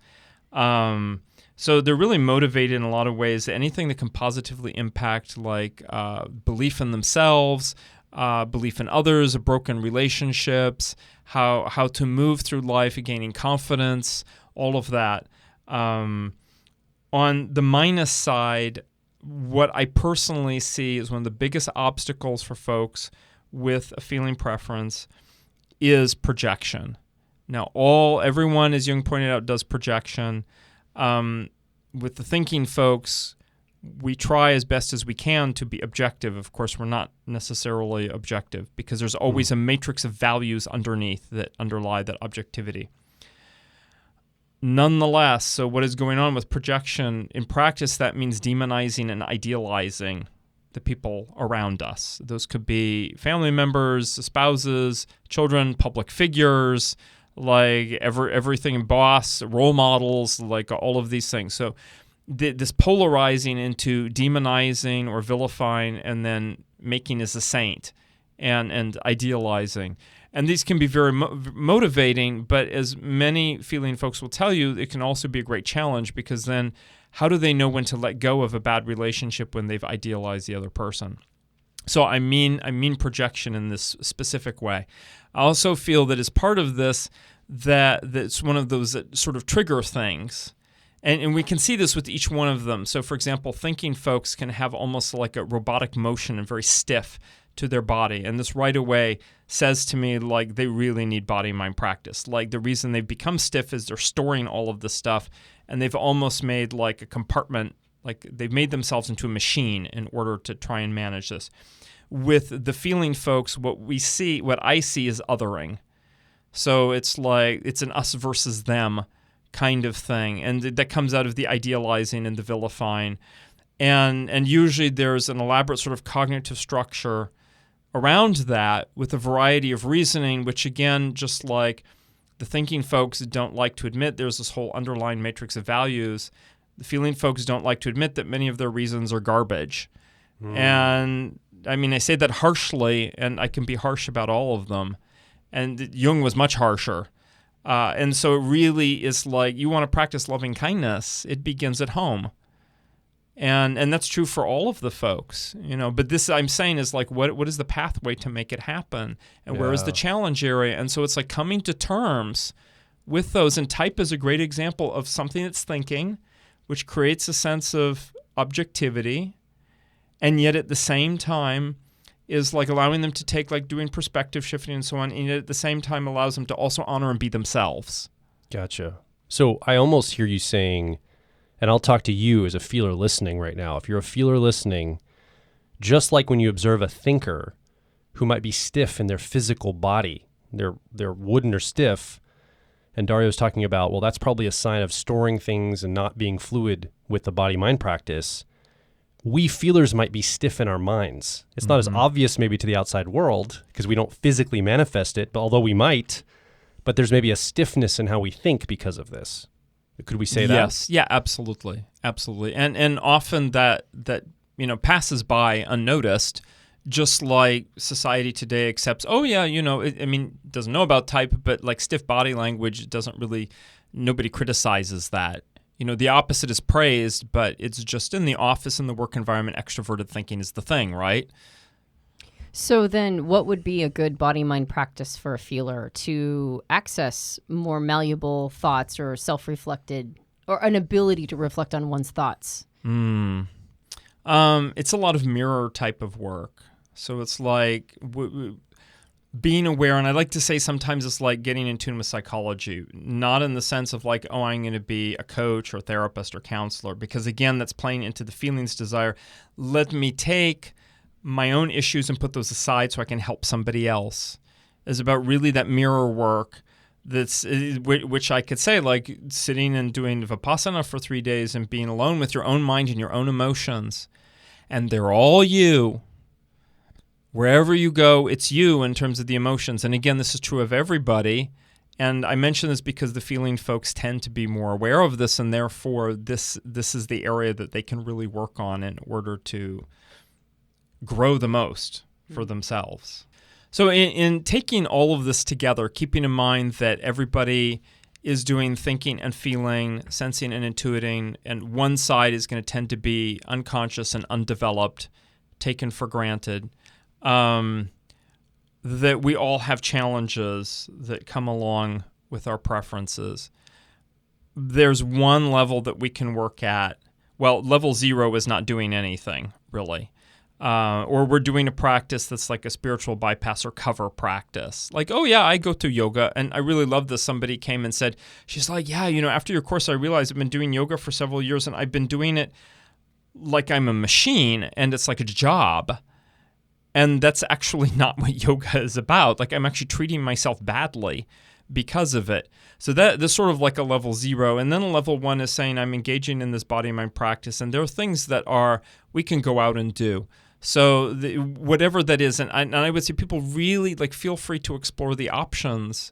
So they're really motivated in a lot of ways. Anything that can positively impact like belief in themselves, belief in others, broken relationships, how to move through life, gaining confidence, all of that. On the minus side, what I personally see is one of the biggest obstacles for folks with a feeling preference is projection. Now, everyone, as Jung pointed out, does projection. With the thinking folks, we try as best as we can to be objective. Of course, we're not necessarily objective because there's always a matrix of values underneath that underlie that objectivity. Nonetheless, so what is going on with projection? In practice, that means demonizing and idealizing the people around us. Those could be family members, spouses, children, public figures, like everything, boss, role models, like all of these things. So this polarizing into demonizing or vilifying and then making as a saint and idealizing. And these can be very motivating, but as many feeling folks will tell you, it can also be a great challenge because then how do they know when to let go of a bad relationship when they've idealized the other person? So I mean projection in this specific way. I also feel that as part of this, that's one of those that sort of trigger things. And we can see this with each one of them. So for example, thinking folks can have almost like a robotic motion and very stiff to their body. And this right away says to me like they really need body-mind practice. Like the reason they've become stiff is they're storing all of this stuff and they've almost made like a compartment, like they've made themselves into a machine in order to try and manage this. With the feeling folks, what I see is othering. So it's like it's an us versus them kind of thing. And that comes out of the idealizing and the vilifying. And usually there's an elaborate sort of cognitive structure around that with a variety of reasoning, which again, just like the thinking folks don't like to admit there's this whole underlying matrix of values. The feeling folks don't like to admit that many of their reasons are garbage. And I mean, I say that harshly, and I can be harsh about all of them. And Jung was much harsher. And so it really is like you want to practice loving kindness, it begins at home. And that's true for all of the folks, you know. But this I'm saying is like, what is the pathway to make it happen, and where is the challenge area? And so it's like coming to terms with those. And type is a great example of something that's thinking, which creates a sense of objectivity, and yet at the same time is like allowing them to take like doing perspective shifting and so on, and yet at the same time allows them to also honor and be themselves. Gotcha. So I almost hear you saying, and I'll talk to you as a feeler listening right now. If you're a feeler listening, just like when you observe a thinker who might be stiff in their physical body, they're wooden or stiff, and Dario's talking about, well, that's probably a sign of storing things and not being fluid with the body-mind practice. We feelers might be stiff in our minds. It's not as obvious maybe to the outside world because we don't physically manifest it, but although we might, but there's maybe a stiffness in how we think because of this. Could we say that? Yes. Yeah, absolutely. Absolutely. And often that passes by unnoticed, just like society today accepts, doesn't know about type, but like stiff body language nobody criticizes that. You know, the opposite is praised, but it's just in the office, in the work environment, extroverted thinking is the thing, right? So then what would be a good body-mind practice for a feeler to access more malleable thoughts or self-reflected or an ability to reflect on one's thoughts? It's a lot of mirror type of work. So it's like being aware, and I like to say sometimes it's like getting in tune with psychology, not in the sense of like, oh, I'm going to be a coach or therapist or counselor, because again, that's playing into the feelings desire. Let me take my own issues and put those aside so I can help somebody else. It's about really that mirror work that's which I could say, like sitting and doing Vipassana for 3 days and being alone with your own mind and your own emotions, and they're all you. Wherever you go, it's you in terms of the emotions. And again, this is true of everybody. And I mention this because the feeling folks tend to be more aware of this, and therefore this is the area that they can really work on in order to grow the most for themselves. So in taking all of this together, keeping in mind that everybody is doing thinking and feeling, sensing and intuiting, and one side is going to tend to be unconscious and undeveloped, taken for granted, that we all have challenges that come along with our preferences. There's one level that we can work at. Well, level 0 is not doing anything, really. Or we're doing a practice that's like a spiritual bypass or cover practice. Like, oh yeah, I go to yoga. And I really love this. Somebody came and said, she's like, yeah, after your course, I realized I've been doing yoga for several years, and I've been doing it like I'm a machine, and it's like a job. And that's actually not what yoga is about. Like, I'm actually treating myself badly because of it. So that's sort of like a level 0. And then a level 1 is saying I'm engaging in this body-mind practice. And there are things that we can go out and do. So whatever that is, and I would say people really feel free to explore the options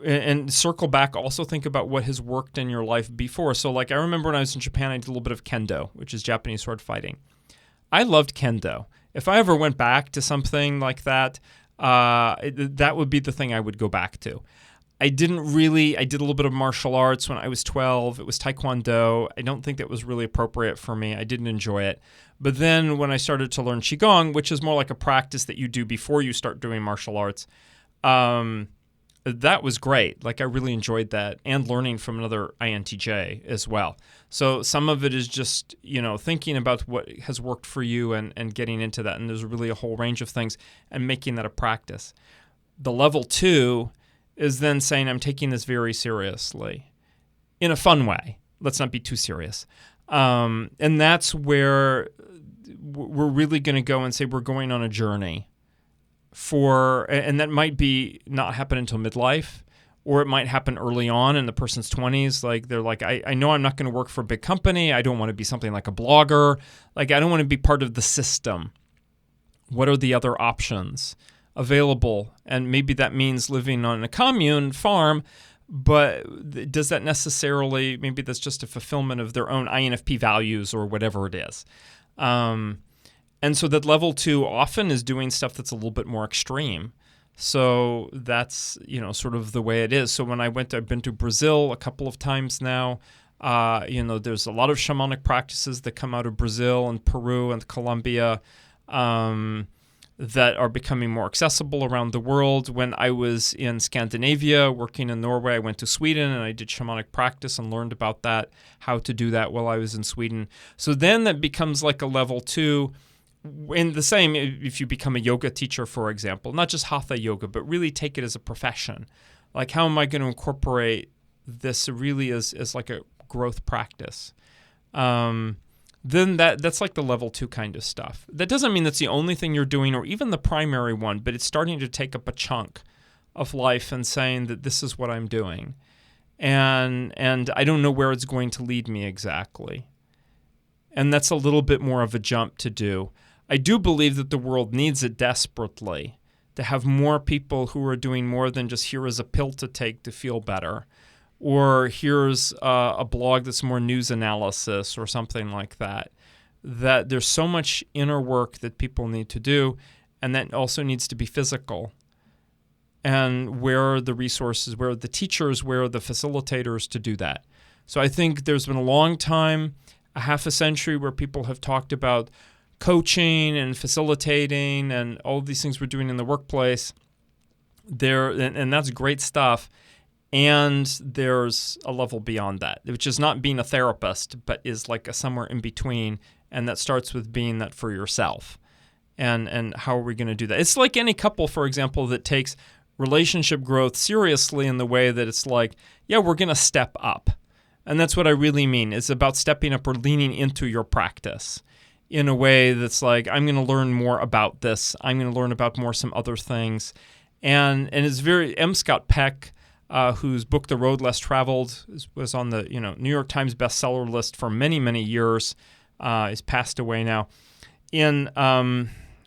and circle back. Also think about what has worked in your life before. So I remember when I was in Japan, I did a little bit of kendo, which is Japanese sword fighting. I loved kendo. If I ever went back to something like that, that would be the thing I would go back to. I did a little bit of martial arts when I was 12. It was Taekwondo. I don't think that was really appropriate for me. I didn't enjoy it. But then when I started to learn Qigong, which is more like a practice that you do before you start doing martial arts, that was great. I really enjoyed that, and learning from another INTJ as well. So some of it is just, thinking about what has worked for you and getting into that. And there's really a whole range of things and making that a practice. The level 2 is then saying, I'm taking this very seriously in a fun way. Let's not be too serious. And that's where we're really going to go and say we're going on a journey and that might be not happen until midlife, or it might happen early on in the person's 20s. They're like, I know I'm not going to work for a big company. I don't want to be something like a blogger. I don't want to be part of the system. What are the other options available? And maybe that means living on a commune farm, but does that necessarily, maybe that's just a fulfillment of their own INFP values or whatever it is. And so that level 2 often is doing stuff that's a little bit more extreme. So that's, sort of the way it is. So when I've been to Brazil a couple of times now. There's a lot of shamanic practices that come out of Brazil and Peru and Colombia that are becoming more accessible around the world. When I was in Scandinavia working in Norway, I went to Sweden and I did shamanic practice and learned about that, how to do that while I was in Sweden. So then that becomes like a level 2. And the same if you become a yoga teacher, for example, not just hatha yoga, but really take it as a profession. How am I going to incorporate this really as like a growth practice? Then that's like the level 2 kind of stuff. That doesn't mean that's the only thing you're doing or even the primary one, but it's starting to take up a chunk of life and saying that this is what I'm doing. And I don't know where it's going to lead me exactly. And that's a little bit more of a jump to do. I do believe that the world needs it desperately, to have more people who are doing more than just here is a pill to take to feel better, or here's a blog that's more news analysis or something like that. That there's so much inner work that people need to do, and that also needs to be physical. And where are the resources, where are the teachers, where are the facilitators to do that? So I think there's been a long time, a half a century, where people have talked about coaching and facilitating and all these things we're doing in the workplace. And that's great stuff. And there's a level beyond that, which is not being a therapist, but is like a somewhere in between. And that starts with being that for yourself. And how are we going to do that? It's like any couple, for example, that takes relationship growth seriously in the way that it's like, yeah, we're going to step up. And that's what I really mean. It's about stepping up or leaning into your practice in a way that's like, I'm going to learn more about this. I'm going to learn about some other things. And it's very, M. Scott Peck whose book The Road Less Traveled was on the New York Times bestseller list for many, many years. Is passed away now. In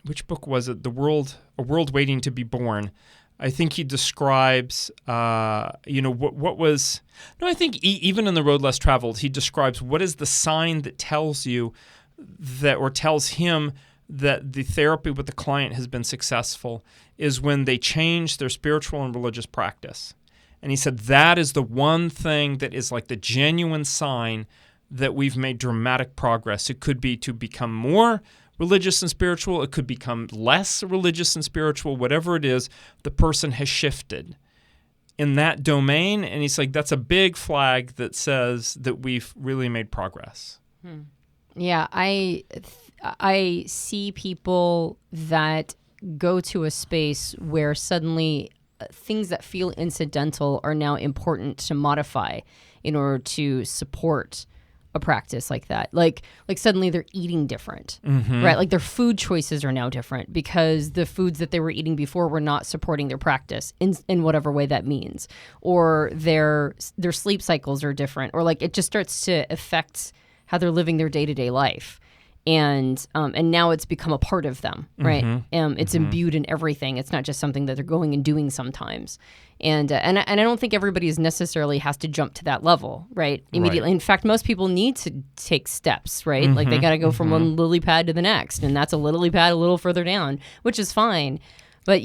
which book was it? A World Waiting to Be Born. I think he describes, what was. No, I think even in The Road Less Traveled, he describes what is the sign that tells you that, or tells him that the therapy with the client has been successful, is when they change their spiritual and religious practice. And he said that is the one thing that is like the genuine sign that we've made dramatic progress. It could be to become more religious and spiritual. It could become less religious and spiritual. Whatever it is, the person has shifted in that domain. And he's like, that's a big flag that says that we've really made progress. Yeah, I see people that go to a space where suddenly things that feel incidental are now important to modify in order to support a practice like that. Like suddenly they're eating different, right? Like their food choices are now different because the foods that they were eating before were not supporting their practice in whatever way that means. Or their sleep cycles are different, or like it just starts to affect how they're living their day-to-day life. And now it's become a part of them, right? It's imbued in everything. It's not just something that they're going and doing sometimes. And I don't think everybody necessarily has to jump to that level, right? Immediately. Right. In fact, most people need to take steps, right? Like they got to go from one lily pad to the next, and that's a lily pad a little further down, which is fine. But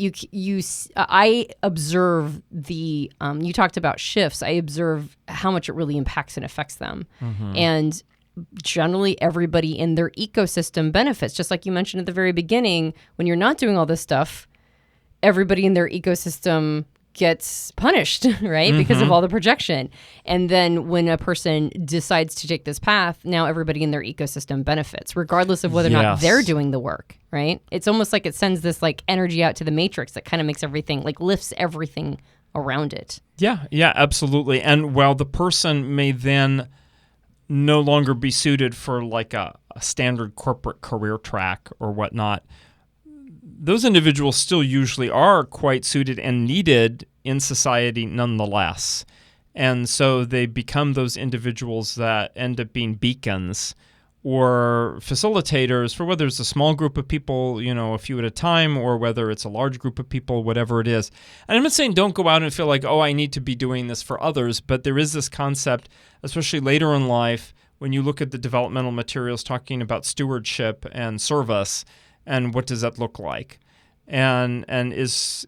I observe the, you talked about shifts. I observe how much it really impacts and affects them. And generally everybody in their ecosystem benefits. Just like you mentioned at the very beginning, when you're not doing all this stuff, everybody in their ecosystem gets punished, right? Because of all the projection. And then when a person decides to take this path, now everybody in their ecosystem benefits, regardless of whether or not they're doing the work, right? It's almost like it sends this like energy out to the matrix that kind of makes everything, like lifts everything around it. Yeah, absolutely. And while the person may then no longer be suited for like a standard corporate career track or whatnot, those individuals still usually are quite suited and needed in society nonetheless. And so they become those individuals that end up being beacons or facilitators for whether it's a small group of people, a few at a time, or whether it's a large group of people, whatever it is. And I'm not saying don't go out and feel like, oh, I need to be doing this for others, but there is this concept, especially later in life, when you look at the developmental materials talking about stewardship and service, and what does that look like? And it's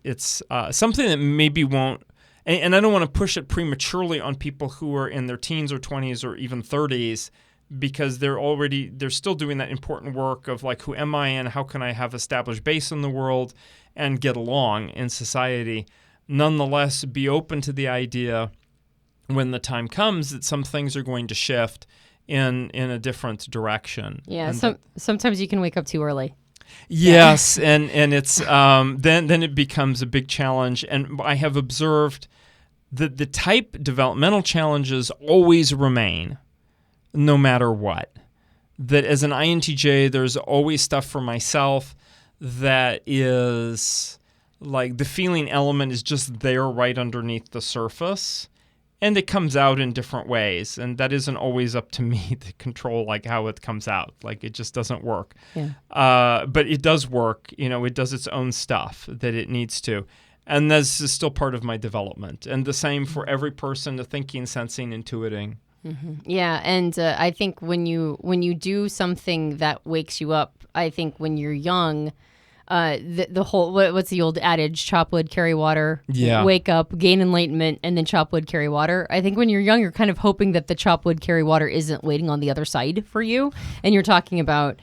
something that maybe won't, and I don't want to push it prematurely on people who are in their teens or 20s or even 30s, because they're still doing that important work of like, who am I and how can I have established base in the world and get along in society. Nonetheless, be open to the idea when the time comes that some things are going to shift in a different direction. Yeah, sometimes you can wake up too early. Yes, and it's then it becomes a big challenge. And I have observed that the type developmental challenges always remain, no matter what. That as an INTJ, there's always stuff for myself that is like the feeling element is just there right underneath the surface. And it comes out in different ways, and that isn't always up to me to control like how it comes out. Like it just doesn't work. Yeah. But it does work. It does its own stuff that it needs to, and this is still part of my development. And the same for every person: the thinking, sensing, intuiting. Yeah, and I think when you do something that wakes you up, I think when you're young. The whole, what's the old adage? Chop wood, carry water. Yeah. Wake up, gain enlightenment, and then chop wood, carry water. I think when you're young, you're kind of hoping that the chop wood, carry water isn't waiting on the other side for you. And you're talking about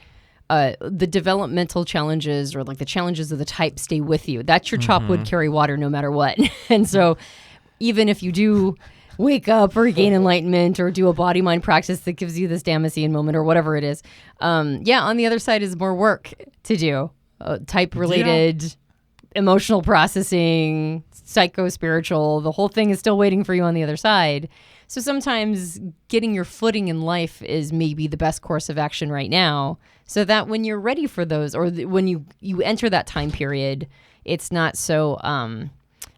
the developmental challenges or like the challenges of the type stay with you. That's your chop wood, carry water no matter what. And so even if you do wake up or gain enlightenment or do a body-mind practice that gives you this Damascene moment or whatever it is, on the other side is more work to do. Type-related, emotional processing, psycho-spiritual, the whole thing is still waiting for you on the other side. So sometimes getting your footing in life is maybe the best course of action right now, so that when you're ready for those, or when you enter that time period, it's not so,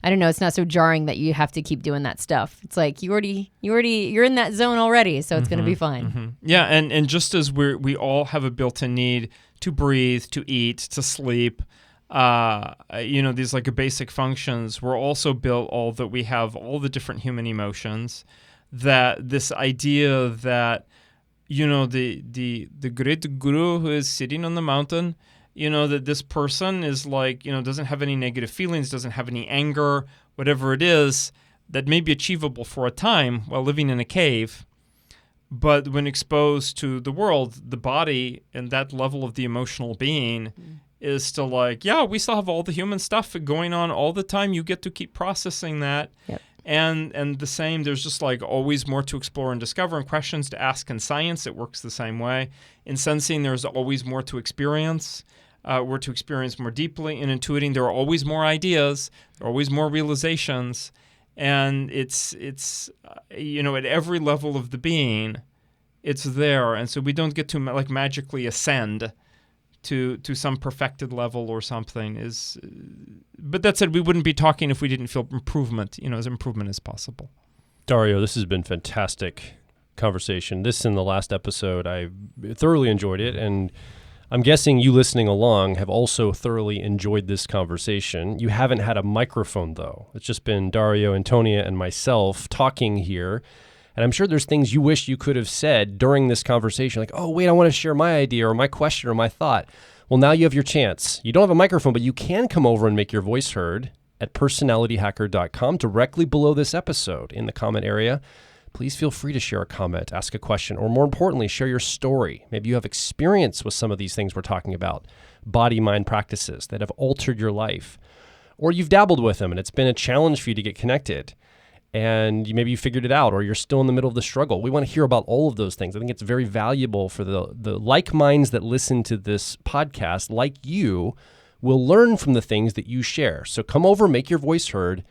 I don't know, it's not so jarring that you have to keep doing that stuff. It's like you're in that zone already, so it's going to be fine. Mm-hmm. Yeah, and just as we all have a built-in need to breathe, to eat, to sleep, these like basic functions, we're also built all that we have all the different human emotions. That this idea that the great guru who is sitting on the mountain, that this person is like, doesn't have any negative feelings, doesn't have any anger, whatever it is, that may be achievable for a time while living in a cave. But when exposed to the world, the body and that level of the emotional being is still like, yeah, we still have all the human stuff going on all the time. You get to keep processing that. Yep. And the same, there's just like always more to explore and discover, and questions to ask in science. It works the same way. In sensing, there's always more to experience. We're to experience more deeply. In intuiting, there are always more ideas. There are always more realizations. And it's at every level of the being, it's there. And so we don't get to like magically ascend to some perfected level or something. But that said, we wouldn't be talking if we didn't feel improvement, as improvement is possible. Dario, this has been fantastic conversation. This in the last episode, I thoroughly enjoyed it, and I'm guessing you listening along have also thoroughly enjoyed this conversation. You haven't had a microphone, though. It's just been Dario, Antonia, and myself talking here. And I'm sure there's things you wish you could have said during this conversation, like, oh, wait, I want to share my idea or my question or my thought. Well, now you have your chance. You don't have a microphone, but you can come over and make your voice heard at personalityhacker.com directly below this episode in the comment area. Please feel free to share a comment, ask a question, or more importantly, share your story. Maybe you have experience with some of these things we're talking about, body-mind practices that have altered your life. Or you've dabbled with them and it's been a challenge for you to get connected. And maybe you figured it out, or you're still in the middle of the struggle. We want to hear about all of those things. I think it's very valuable for the like minds that listen to this podcast, like you, will learn from the things that you share. So come over, make your voice heard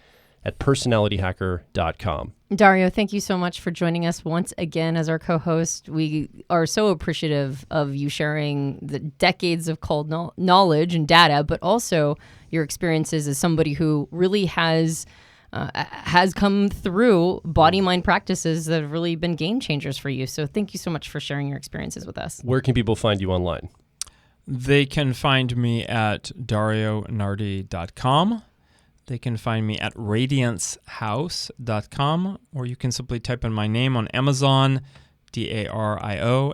at personalityhacker.com. Dario, thank you so much for joining us once again as our co-host. We are so appreciative of you sharing the decades of cold knowledge and data, but also your experiences as somebody who really has come through body-mind practices that have really been game changers for you. So thank you so much for sharing your experiences with us. Where can people find you online? They can find me at darionardi.com. They can find me at radiancehouse.com, or you can simply type in my name on Amazon, DarioNardi.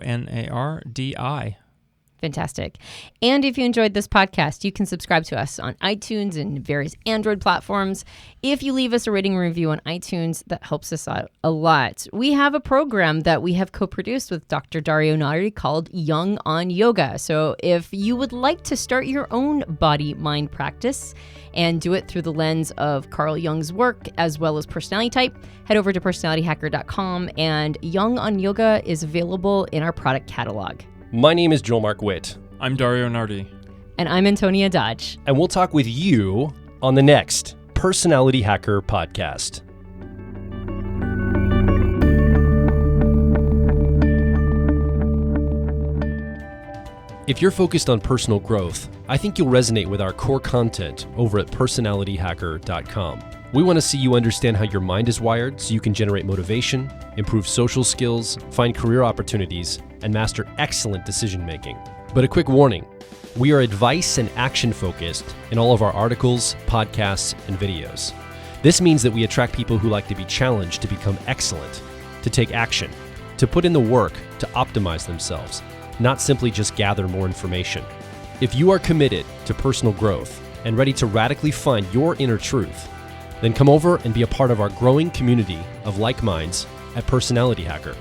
Fantastic. And if you enjoyed this podcast, you can subscribe to us on iTunes and various Android platforms. If you leave us a rating and review on iTunes, that helps us out a lot. We have a program that we have co-produced with Dr. Dario Nardi called Young on Yoga. So if you would like to start your own body-mind practice and do it through the lens of Carl Jung's work as well as personality type, head over to personalityhacker.com, and Young on Yoga is available in our product catalog. My name is Joel Mark Witt. I'm Dario Nardi. And I'm Antonia Dodge. And we'll talk with you on the next Personality Hacker podcast. If you're focused on personal growth, I think you'll resonate with our core content over at personalityhacker.com. We want to see you understand how your mind is wired so you can generate motivation, improve social skills, find career opportunities, and master excellent decision making. But a quick warning, we are advice and action focused in all of our articles, podcasts, and videos. This means that we attract people who like to be challenged to become excellent, to take action, to put in the work to optimize themselves, not simply just gather more information. If you are committed to personal growth and ready to radically find your inner truth, then come over and be a part of our growing community of like minds at Personality Hacker.